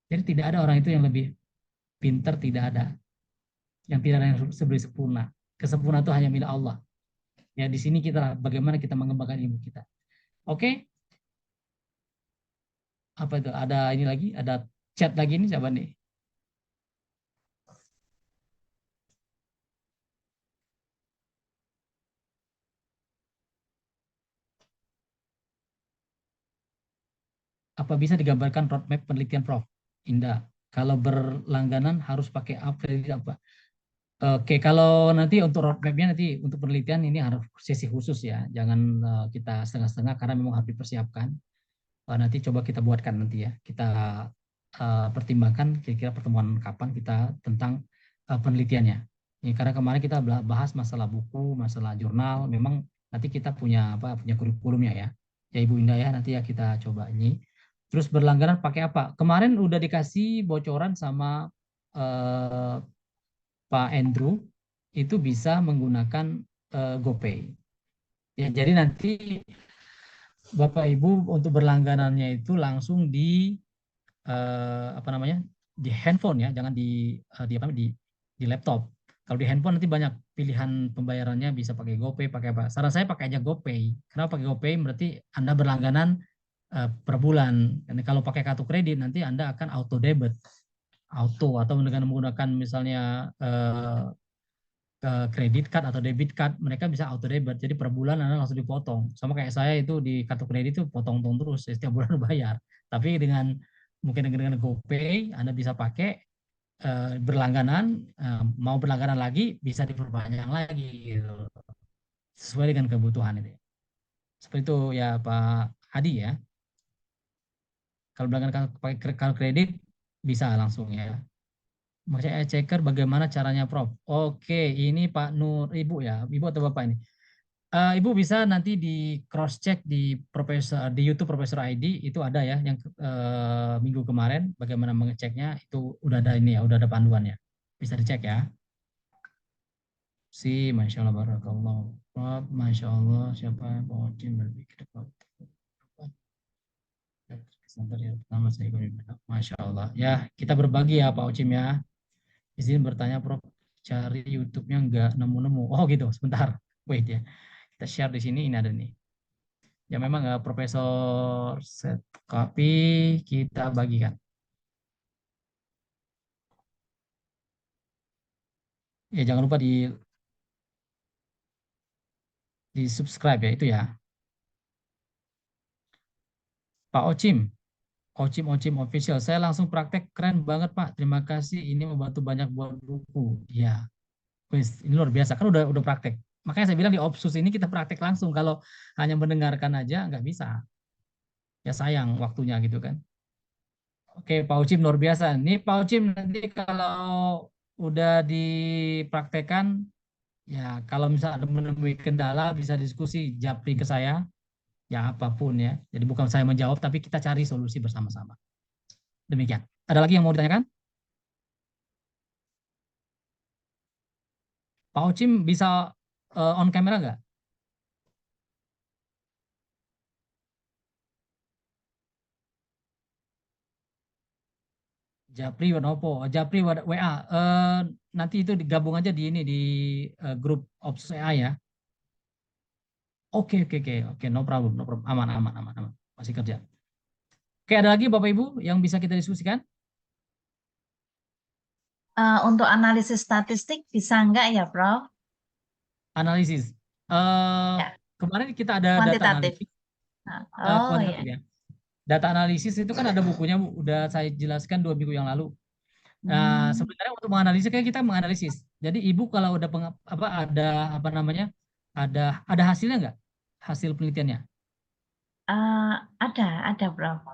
Jadi tidak ada orang itu yang lebih pintar, tidak ada. Yang tidak ada yang sempurna. Kesempurnaan itu hanya milik Allah. Ya di sini kita bagaimana kita mengembangkan ilmu kita. Oke? Apa itu? Ada ini lagi, ada chat lagi ini coba nih. Apa bisa digambarkan roadmap penelitian Prof? Indah. Kalau berlangganan harus pakai apa? Oke, kalau nanti untuk roadmapnya nanti untuk penelitian ini harus sesi khusus ya. Jangan kita setengah-setengah karena memang harus dipersiapkan. Nanti coba kita buatkan nanti ya. Kita pertimbangkan kira-kira pertemuan kapan kita tentang penelitiannya. Ya, karena kemarin kita bahas masalah buku, masalah jurnal. Memang nanti kita punya kurikulumnya ya. Ya Ibu Indah ya, nanti ya kita coba ini. Terus berlangganan pakai apa? Kemarin udah dikasih bocoran sama Pak Andrew, itu bisa menggunakan GoPay. Ya, jadi nanti Bapak Ibu untuk berlangganannya itu langsung di di handphone ya, jangan di laptop. Kalau di handphone nanti banyak pilihan pembayarannya, bisa pakai GoPay, pakai apa. Saran saya pakai aja GoPay. Kenapa pakai GoPay? Berarti Anda berlangganan per bulan. Dan kalau pakai kartu kredit nanti Anda akan auto debit, atau dengan menggunakan misalnya kredit card atau debit card, mereka bisa auto debit. Jadi per bulan Anda langsung dipotong. Sama kayak saya itu di kartu kredit itu potong-potong terus, setiap bulan bayar. Tapi mungkin dengan GoPay Anda bisa pakai berlangganan, mau berlangganan lagi bisa diperpanjang lagi gitu. Sesuai dengan kebutuhan itu. Seperti itu ya Pak Hadi ya. Kalau berlangganan pakai kartu kredit bisa langsung ya. Maksudnya checker bagaimana caranya Prof? Oke, ini Pak Nur, Ibu ya, Ibu atau Bapak ini. Ibu bisa nanti di cross check di YouTube Profesor ID, itu ada ya yang minggu kemarin bagaimana mengeceknya, itu udah ada ini ya, udah ada panduannya. Bisa dicek ya. Masya Allah, barakallah. Prof, Masya Allah, siapa yang mau berpikir pertama saya Masya Allah. Ya, kita berbagi ya Pak Ocim ya. Izin bertanya Prof, cari YouTube-nya nggak nemu-nemu. Oh gitu, sebentar. Wait ya. Kita share di sini, ini ada nih. Ya memang Profesor set copy, kita bagikan. Ya jangan lupa di subscribe ya, itu ya. Pak Ocim, Ocim official. Saya langsung praktek, keren banget Pak. Terima kasih, ini membantu banyak buat buku. Ya, ini luar biasa kan, udah praktek. Makanya saya bilang di Opsus ini kita praktek langsung. Kalau hanya mendengarkan aja nggak bisa. Ya sayang waktunya gitu kan. Oke, Pak Ucim luar biasa. Nih Pak Ucim nanti kalau udah dipraktekan, ya kalau misalnya ada menemui kendala bisa diskusi, japri ke saya, ya apapun ya. Jadi bukan saya menjawab, tapi kita cari solusi bersama-sama. Demikian. Ada lagi yang mau ditanyakan? Pak Ucim bisa on camera nggak? Japri Wanopo, Japri WA. Nanti itu digabung aja di ini di grup Opsus AI ya. Oke, no problem, aman. Masih kerja. Oke, ada lagi Bapak Ibu yang bisa kita diskusikan? Untuk analisis statistik bisa enggak ya, Prof? Analisis. Ya. Kemarin kita ada data Kuantitatif. analisis. Oh Kuantitatif ya. ya. Data analisis itu kan ada bukunya, udah saya jelaskan 2 minggu yang lalu. Nah, sebenarnya untuk menganalisis kayak kita menganalisis. Jadi Ibu kalau udah ada hasilnya nggak? Hasil penelitiannya? Ada, Prof.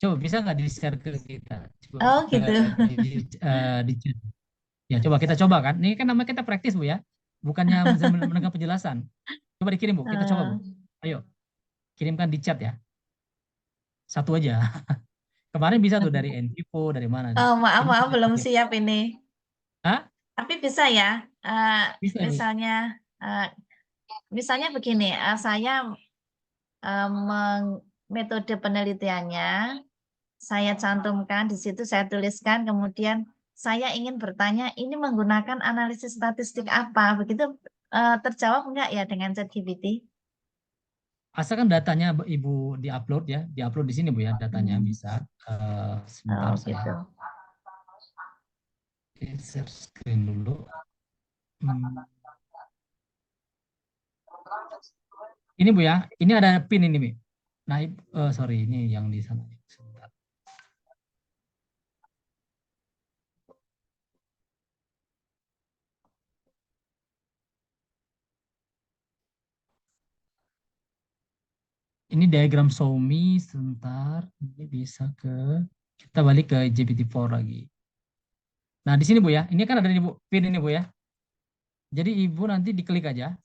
Coba bisa nggak di-share ke kita? Coba, Oh gitu. di chat. Ya coba kita coba kan. Ini kan namanya kita praktis Bu ya. Bukannya mendengar penjelasan. Coba dikirim Bu, kita coba Bu. Ayo, kirimkan di chat ya. Satu aja. Kemarin bisa tuh dari Envivo, dari mana. Oh, maaf, Ini belum siap ini. Hah? Tapi bisa ya. Bisa Bu. Misalnya begini, saya metode penelitiannya saya cantumkan di situ, saya tuliskan, kemudian saya ingin bertanya, ini menggunakan analisis statistik apa? Begitu terjawab enggak ya dengan ChatGPT? Asalkan datanya Ibu diupload ya, diupload di sini Bu ya, datanya bisa. Sebentar Oh, saya gitu. share screen dulu. Ini Bu ya, ini ada pin ini Bu. Nah, sorry, ini yang di sana. Sebentar. Ini diagram Xiaomi, sebentar. Ini bisa kita balik ke GPT-4 lagi. Nah, di sini Bu ya, ini kan ada di pin ini Bu ya. Jadi Ibu nanti diklik aja.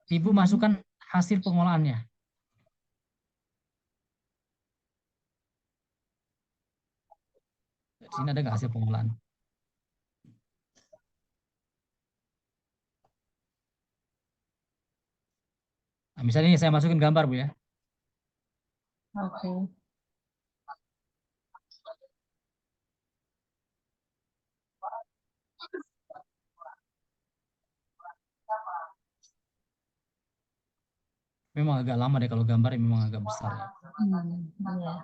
Ibu masukkan hasil pengolahannya. Di sini ada nggak hasil pengolahan? Nah, misalnya ini saya masukin gambar Bu ya. Oke. Memang agak lama deh kalau gambar memang agak besar ya. Iya.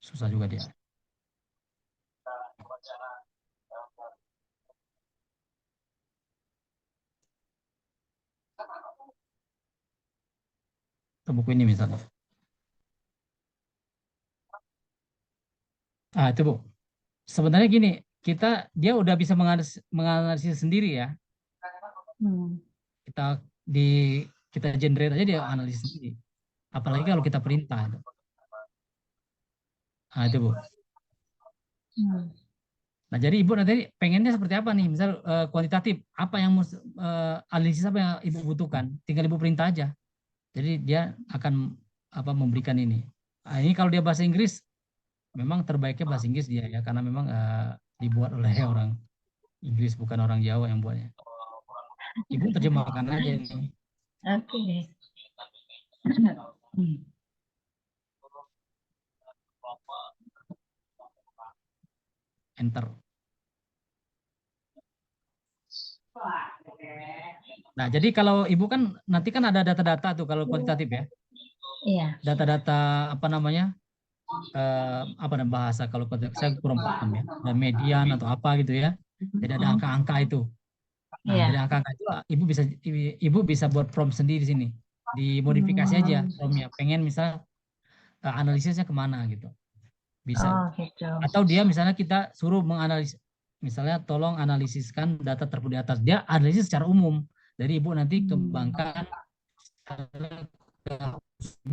Susah juga dia. Atau buku ini misalnya. Ah, itu Bu. Sebenarnya gini, dia udah bisa menganalisis sendiri ya. Kita generate aja dia analisis sendiri. Apalagi kalau kita perintah. Nah, itu Bu. Nah, jadi Ibu nanti pengennya seperti apa nih? Misal kuantitatif, apa yang analisis apa yang Ibu butuhkan? Tinggal Ibu perintah aja. Jadi dia akan memberikan ini. Nah, ini kalau dia bahasa Inggris, memang terbaiknya bahasa Inggris dia ya, karena memang dibuat oleh orang Inggris, bukan orang Jawa yang buatnya. Ibu terjemahkan aja ini. Oke. Enter. Nah, jadi kalau Ibu kan nanti kan ada data-data tuh kalau kuantitatif ya. Iya. Data-data apa namanya? Bahasa kalau kuantitatif saya kurang paham ya. Ada median atau apa gitu ya. Jadi ada angka-angka itu. Nah, dari angka-angka itu Ibu bisa buat prompt sendiri di sini. Dimodifikasi aja prompt-nya. Pengen misal analisisnya kemana gitu. Bisa. Gitu. Atau dia misalnya kita suruh menganalisis, misalnya tolong analisiskan data tersebut di atas. Dia analisis secara umum. Dari Ibu nanti kembangkan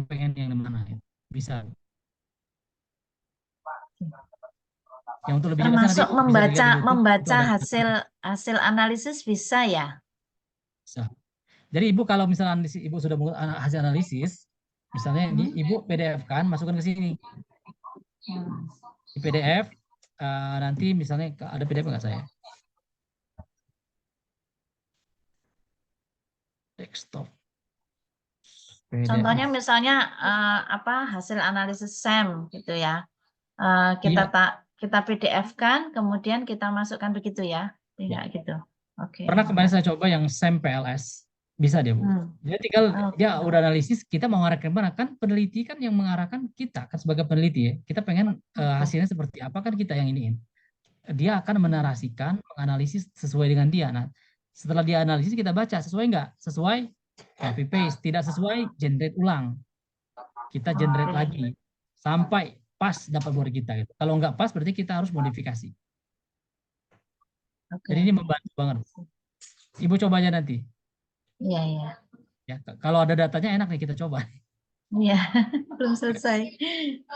pengen yang mana. Bisa. Yang untuk lebih jelas termasuk membaca hasil analisis bisa ya? Bisa. Jadi Ibu kalau misalnya Ibu sudah menggunakan hasil analisis, misalnya Ibu PDF kan, masukkan ke sini. Di PDF, nanti misalnya ada PDF nggak saya? Desktop. PDF. Contohnya misalnya hasil analisis SEM gitu ya. Kita PDF-kan, kemudian kita masukkan begitu ya, tidak gitu. Oke. Pernah kemarin saya coba yang SEM PLS, bisa dia Bu. Jadi tinggal dia udah analisis, kita mau mengarahkan mana kan peneliti kan yang mengarahkan kita kan sebagai peneliti ya. Kita pengen hasilnya seperti apa kan kita yang iniin. Dia akan menarasikan, menganalisis sesuai dengan dia. Nah, setelah dia analisis kita baca sesuai nggak? Sesuai, copy paste. Tidak sesuai, generate ulang. Kita generate lagi sampai pas dapat buat kita gitu. Kalau nggak pas berarti kita harus modifikasi. Jadi ini membantu banget. Ibu coba aja nanti. Iya, iya. Ya, kalau ada datanya enak nih kita coba. Iya, belum selesai.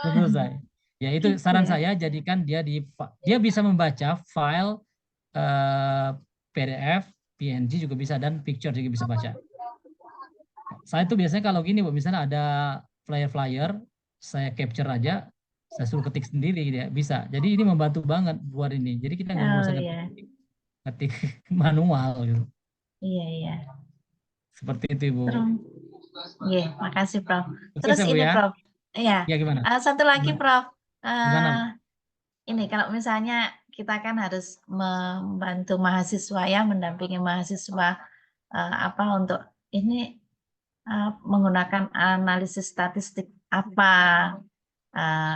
Belum selesai. Ya itu saran saya, jadikan dia bisa membaca file PDF, PNG juga bisa, dan picture juga bisa baca. Saya tuh biasanya kalau gini Bu, misalnya ada flyer-flyer, saya capture aja, saya suruh ketik sendiri dia bisa. Jadi ini membantu banget buat ini. Jadi kita nggak usah ketik manual gitu. Iya, iya. Seperti itu Ibu. Iya, makasih Prof. Terus ini ya? Prof. Iya. Ya gimana? Satu lagi Prof. Gimana? Ini kalau misalnya kita kan harus membantu mahasiswa ya, mendampingi mahasiswa untuk ini menggunakan analisis statistik apa,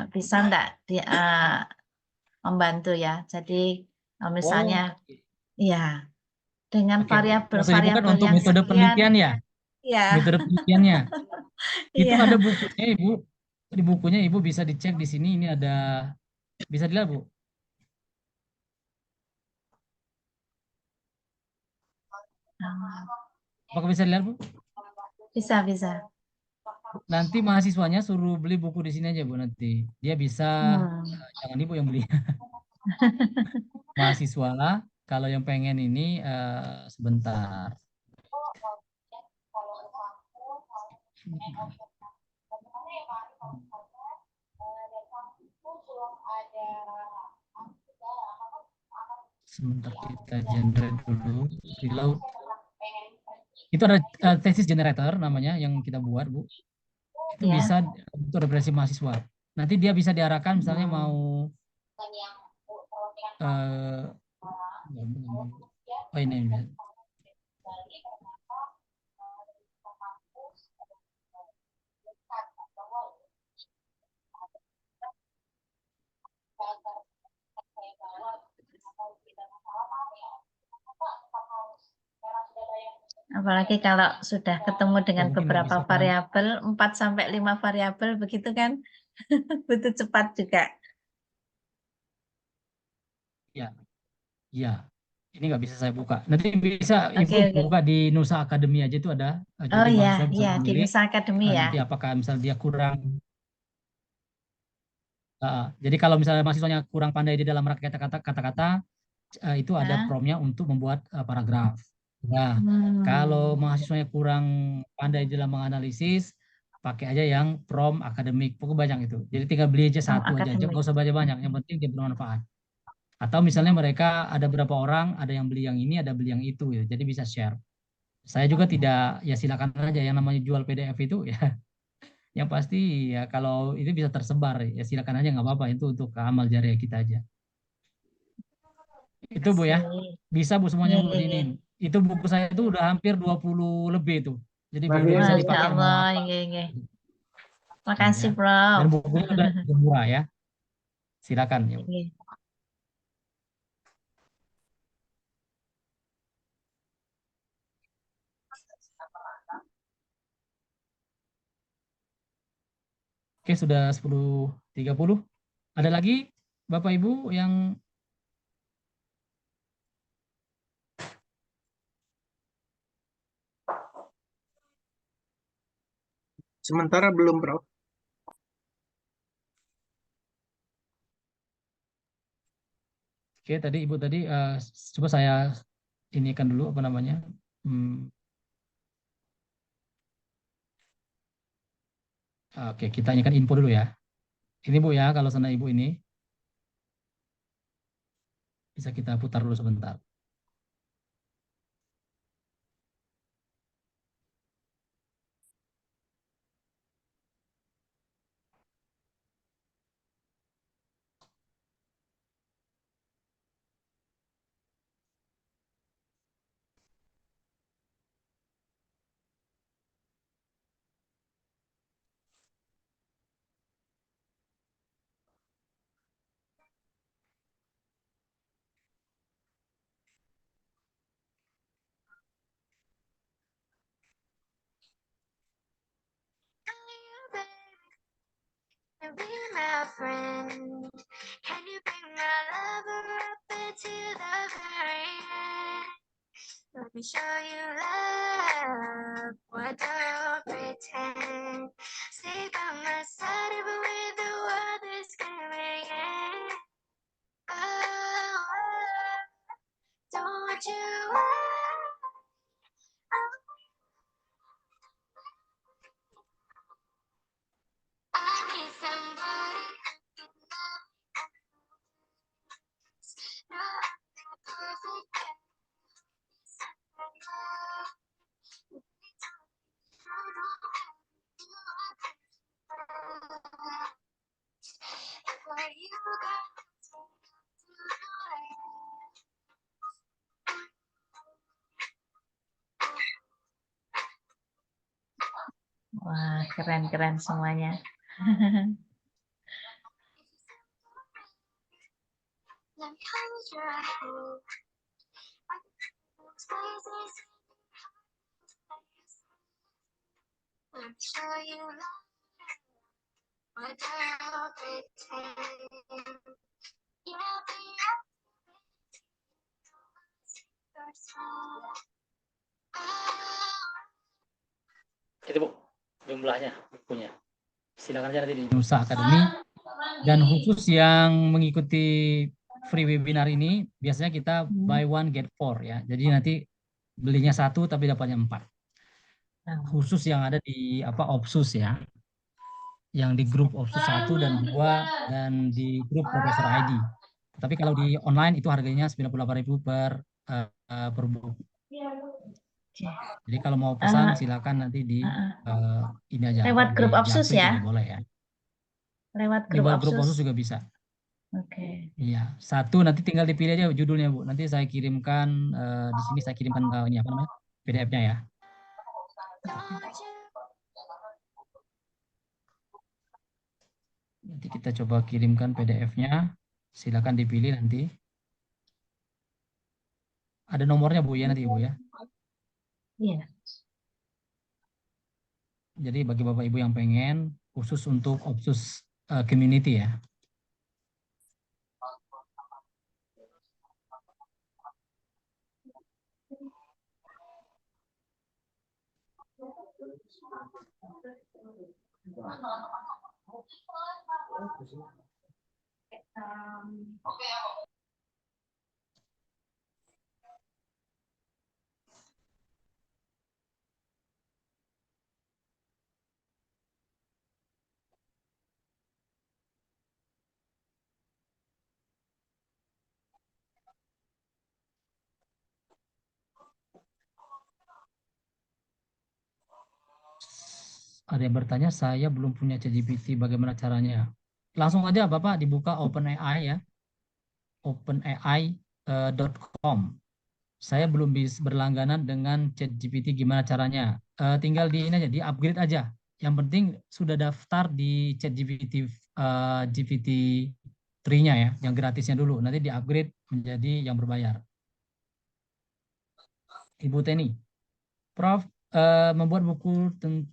bisa enggak membantu ya. Jadi misalnya ya dengan variabel-variabel untuk yang metode penelitian ya. Iya. Metode penelitiannya. Itu Iya. ada bukunya Ibu. Di bukunya Ibu bisa dicek di sini, ini ada, bisa dilihat Bu. Apakah bisa dilihat Bu? Bisa, bisa. Nanti mahasiswanya suruh beli buku di sini aja Bu nanti. Dia bisa, jangan Ibu yang beli. Mahasiswa lah, kalau yang pengen ini sebentar. Sebentar kita generate dulu, reload. Itu ada thesis generator namanya yang kita buat Bu. Itu bisa untuk referensi mahasiswa. Nanti dia bisa diarahkan misalnya mau Oh ini. Apalagi kalau sudah ketemu dengan mungkin nggak beberapa bisa kan? variabel, 4 sampai 5 variabel begitu kan, butuh cepat juga. Ya, ya. Ini nggak bisa saya buka. Nanti bisa Oke, Ibu oke. buka di Nusa Academy aja itu ada. Oh Jadi iya, mahasiswa bisa iya di memilih Nusa Academy ya. nanti apakah misal dia kurang. Jadi kalau misalnya mahasiswanya kurang pandai di dalam rakit kata-kata, itu ada Hah? promnya untuk membuat paragraf. Nah, kalau Hmm. mahasiswanya kurang pandai dalam menganalisis, pakai aja yang prom akademik. Pokoknya banyak itu. Jadi tinggal beli aja Prom satu aja, Academy. nggak usah banyak-banyak. Yang penting dia bermanfaat. Atau misalnya mereka ada berapa orang, ada yang beli yang ini, ada beli yang itu, ya. Jadi bisa share. Saya juga tidak, ya silakan aja yang namanya jual PDF itu ya. Yang pasti ya kalau itu bisa tersebar, ya silakan aja nggak apa-apa, itu untuk amal jariah kita aja. Itu Bu ya. Sip. Bisa Bu semuanya Iya, Bu iya, iya. diinin. Itu buku saya itu udah hampir 20 lebih itu. Jadi udah bisa Masya dipakai mau Allah, apa iya, iya. ya. Makasih, Dan Prof. bukunya udah murah ya. Silakan ya. Iya. Oke, sudah 10.30. Ada lagi Bapak Ibu yang Sementara belum, Prof. Oke, tadi Ibu tadi coba saya inikan dulu apa namanya. Oke, kita inikan info dulu ya. Ini Bu ya, kalau sana Ibu ini bisa kita putar dulu sebentar. Be my friend. Can you bring my lover up into the very end? Let me show you love. Why don't pretend? Stay by my side even when the world is screaming. Oh, don't you worry. I need somebody who can love me. Not perfect. Wah, keren-keren semuanya. Let me hold your hand. Let me show you love. Why don't pretend? Yeah, Itu Bu, jumlahnya bukunya. Silakan aja nanti di Nusa Academy. Dan khusus yang mengikuti free webinar ini, biasanya kita buy one get four ya. Jadi nanti belinya 1 tapi dapatnya 4. Khusus yang ada di Opsus ya. Yang di grup Opsus 1 dan 2 dan di grup Profesor ID. Tapi kalau di online itu harganya 98.000 per buku. Jadi kalau mau pesan silakan nanti di ini aja. Lewat grup Opsus ya? Boleh ya. Lewat grup Lewat grup Opsus. Opsus juga bisa. Oke. Iya, satu nanti tinggal dipilih aja judulnya Bu. Nanti saya kirimkan di sini saya kirimkan ini apa namanya PDF-nya ya. Nanti kita coba kirimkan PDF-nya. Silakan dipilih nanti. Ada nomornya Bu ya nanti Bu ya. Iya. Jadi bagi Bapak Ibu yang pengen khusus untuk Opsus community ya. Ada yang bertanya, saya belum punya ChatGPT, bagaimana caranya? Langsung aja Bapak dibuka OpenAI ya, openai.com. Saya belum bisa berlangganan dengan ChatGPT, gimana caranya? Tinggal di ini aja, di upgrade aja. Yang penting sudah daftar di ChatGPT GPT 3-nya ya, yang gratisnya dulu. Nanti di upgrade menjadi yang berbayar. Ibu Teni, Prof, membuat buku tentu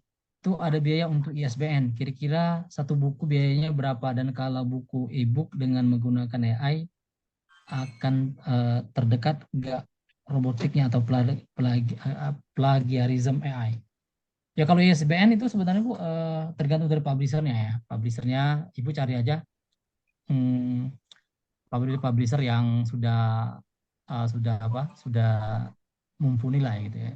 ada biaya untuk ISBN. Kira-kira satu buku biayanya berapa? Dan kalau buku e-book dengan menggunakan AI akan terdekat nggak robotiknya atau plagiarism AI? Ya kalau ISBN itu sebenarnya Bu tergantung dari publishernya ya. Publishernya Ibu cari aja publisher yang sudah mumpuni lah gitu ya.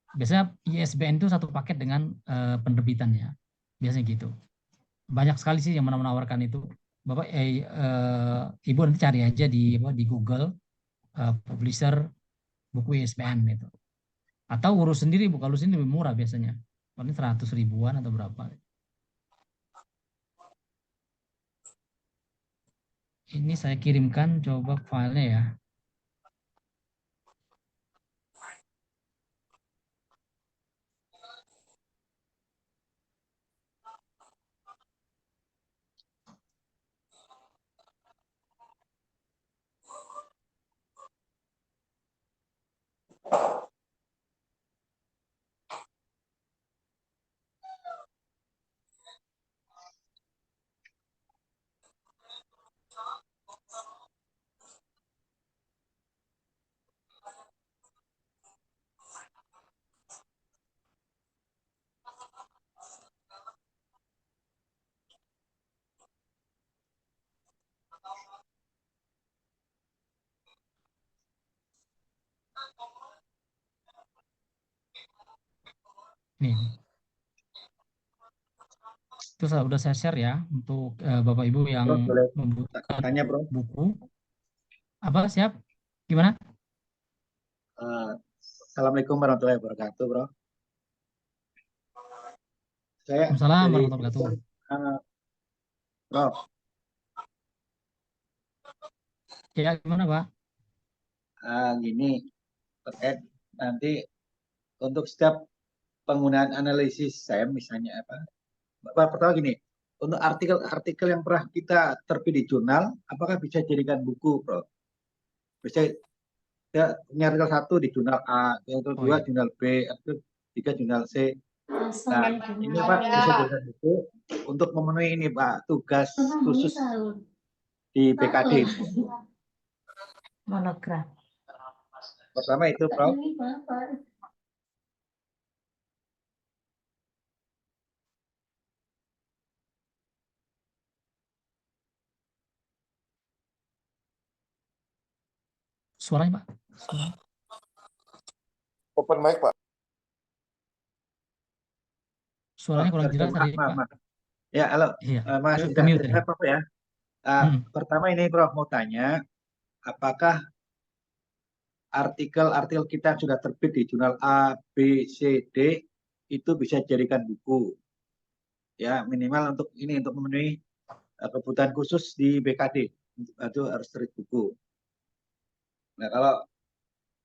Biasanya ISBN itu satu paket dengan penerbitannya. Biasanya gitu. Banyak sekali sih yang menawarkan itu. Bapak Ibu nanti cari aja di Google publisher buku ISBN itu. Atau urus sendiri Bu, kalau sini lebih murah biasanya. Paling 100 ribuan atau berapa. Ini saya kirimkan, coba filenya ya. Nih. Itu sudah saya share ya untuk Bapak Ibu yang Bro, boleh membutuhkan tanya, Bro? buku. Apa siap? Gimana? Assalamualaikum warahmatullahi wabarakatuh, Bro. Saya Waalaikumsalam dari warahmatullahi wabarakatuh. Bro, Ya gimana Pak? gini terkait nanti untuk setiap penggunaan analisis saya misalnya pertama gini, untuk artikel-artikel yang pernah kita terbit di jurnal, apakah bisa dijadikan buku, Bro? Bisa ya, punya artikel 1 di jurnal A, artikel 2 jurnal B, artikel 3 jurnal C. Nah, ini Pak bisa dijadikan buku untuk memenuhi ini Pak, tugas khusus di BKD. Monograf. Pertama itu, Prof. Suaranya Pak. Suaranya. Open mic Pak. Suaranya kurang jelas tadi Pak. Ya, halo. Iya. Masih Mute tidak apa-apa ya. Pertama ini Prof mau tanya, apakah artikel-artikel kita yang sudah terbit di jurnal A, B, C, D itu bisa dijadikan buku? Ya, minimal untuk ini untuk memenuhi kebutuhan khusus di BKD itu harus read buku. Nah kalau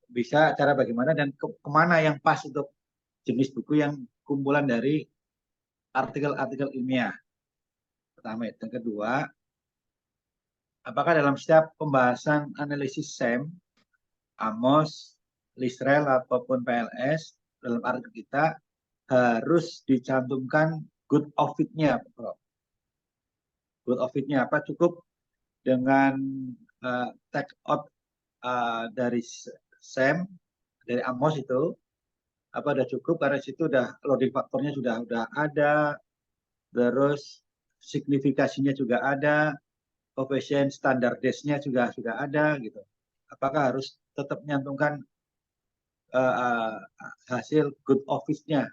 bisa cara bagaimana dan kemana yang pas untuk jenis buku yang kumpulan dari artikel-artikel ilmiah. Pertama itu. Yang kedua, apakah dalam setiap pembahasan analisis SEM, AMOS, LISREL ataupun PLS dalam artikel kita harus dicantumkan good of it-nya, Prof. Good of it-nya apa? Cukup dengan take out dari SEM, dari AMOS itu, apa udah cukup karena situ udah loading faktornya sudah ada, terus signifikasinya juga ada, koefisien standar desnya juga sudah ada gitu. Apakah harus tetap menyantumkan hasil good office-nya,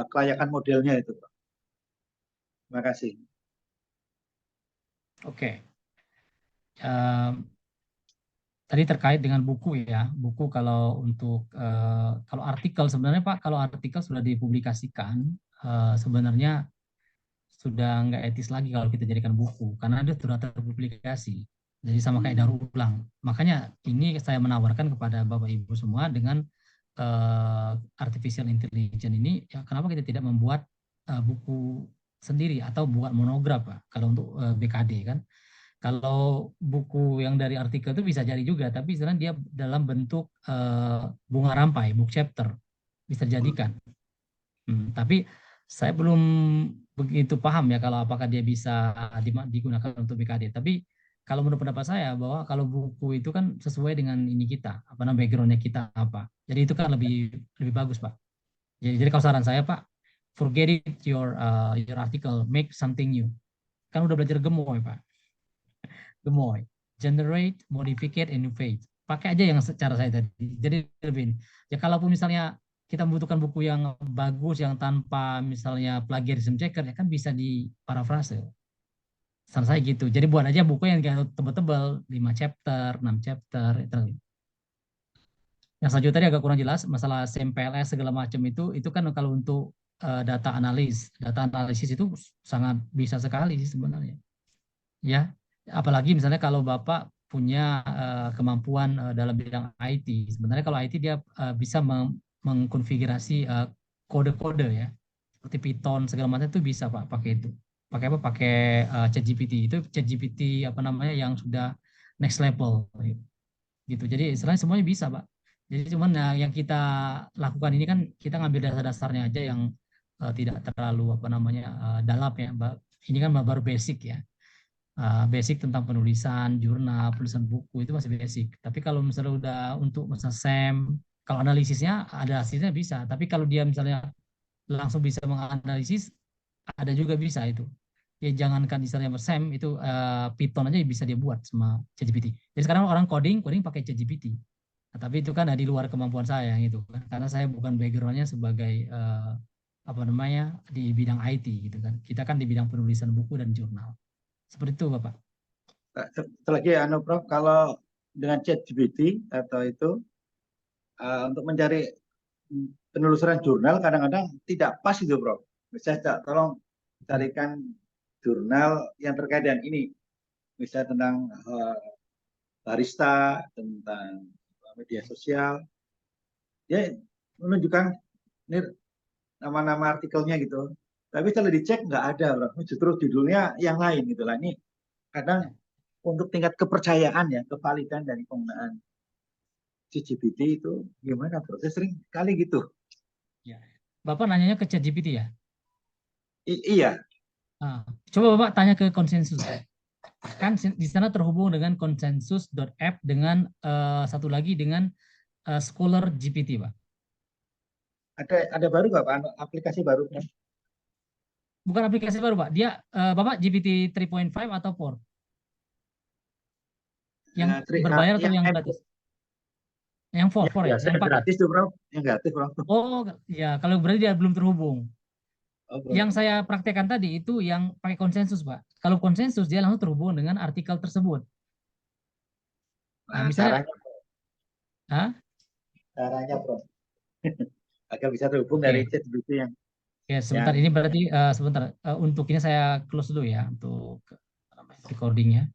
kelayakan modelnya itu, Pak? Terima kasih. Oke. Tadi terkait dengan buku ya, buku kalau untuk kalau artikel sebenarnya Pak, kalau artikel sudah dipublikasikan sebenarnya sudah nggak etis lagi kalau kita jadikan buku karena dia sudah terpublikasi. Jadi sama kayak daur ulang. Makanya ini saya menawarkan kepada Bapak Ibu semua dengan artificial intelligence ini, ya kenapa kita tidak membuat buku sendiri atau buat monograf Pak, kalau untuk BKD kan. Kalau buku yang dari artikel itu bisa jadi juga, tapi sebenarnya dia dalam bentuk bunga rampai, book chapter, bisa dijadikan. Tapi saya belum begitu paham ya kalau apakah dia bisa digunakan untuk BKD. Tapi kalau menurut pendapat saya bahwa kalau buku itu kan sesuai dengan ini kita, apa namanya backgroundnya kita apa. Jadi itu kan lebih bagus Pak. Jadi kalau saran saya Pak, forget it your article, make something new. Kan udah belajar gemoy Pak. Gemoy, generate, modificate, innovate. Pakai aja yang secara saya tadi. Jadi lebih ya kalaupun misalnya kita membutuhkan buku yang bagus yang tanpa misalnya plagiarism checker ya kan bisa di parafrase. Saran saya gitu. Jadi buat aja buku yang tebal-tebal 5 chapter, 6 chapter itu. Yang selanjutnya tadi agak kurang jelas masalah SEM-PLS segala macam itu kan kalau untuk data analisis itu sangat bisa sekali sih sebenarnya. Ya. Apalagi misalnya kalau Bapak punya kemampuan dalam bidang IT. Sebenarnya kalau IT dia bisa mengkonfigurasi kode-kode ya. Seperti Python segala macam itu bisa Pak pakai itu. Pakai apa? Pakai ChatGPT. Itu ChatGPT apa namanya yang sudah next level gitu. Jadi istilahnya semuanya bisa Pak. Jadi cuman yang kita lakukan ini kan kita ngambil dasar-dasarnya aja yang tidak terlalu apa namanya dalam ya. Ini kan baru basic ya. Basic tentang penulisan jurnal, penulisan buku itu masih basic. Tapi kalau misalnya udah untuk misalnya SEM, kalau analisisnya ada hasilnya bisa. Tapi kalau dia misalnya langsung bisa menganalisis, ada juga bisa itu. Ya jangankan misalnya SEM itu Python aja bisa dia buat sama ChatGPT. Jadi sekarang orang coding pakai ChatGPT. Nah, tapi itu kan di luar kemampuan saya gitu kan. Karena saya bukan backgroundnya sebagai apa namanya di bidang IT gitu kan. Kita kan di bidang penulisan buku dan jurnal. Seperti itu Bapak. Lagi Prof, kalau dengan ChatGPT atau itu untuk mencari penelusuran jurnal kadang-kadang tidak pas itu Prof. Misalnya tolong carikan jurnal yang terkait dengan ini. Misalnya tentang barista, tentang media sosial. Dia menunjukkan ini nama-nama artikelnya gitu. Tapi kalau dicek nggak ada, Prof. Justru judulnya yang lain gitu lah. Ini kadang untuk tingkat kepercayaan ya, kevalidan dari penggunaan ChatGPT itu gimana, Prof? Saya sering kali gitu. Ya. Bapak nanyanya ke ChatGPT ya? Iya. Coba Bapak tanya ke konsensus. Kan di sana terhubung dengan konsensus.app dengan satu lagi dengan Scholar GPT, Pak. Ada baru nggak Pak? Aplikasi baru? Bukan aplikasi baru, Pak. Dia Bapak GPT 3.5 atau 4? Yang berbayar atau yang gratis? Yang 4 ya? Yang gratis tuh, Bro. Yang gratis, Bro. Oh, ya. Kalau berarti dia belum terhubung. Yang saya praktekkan tadi itu yang pakai konsensus, Pak. Kalau konsensus dia langsung terhubung dengan artikel tersebut. Nah, misalnya, caranya, Bro, agar bisa terhubung dari ChatGPT yang. Ya, sebentar. Ini berarti sebentar. Untuk ini saya close dulu ya untuk recordingnya.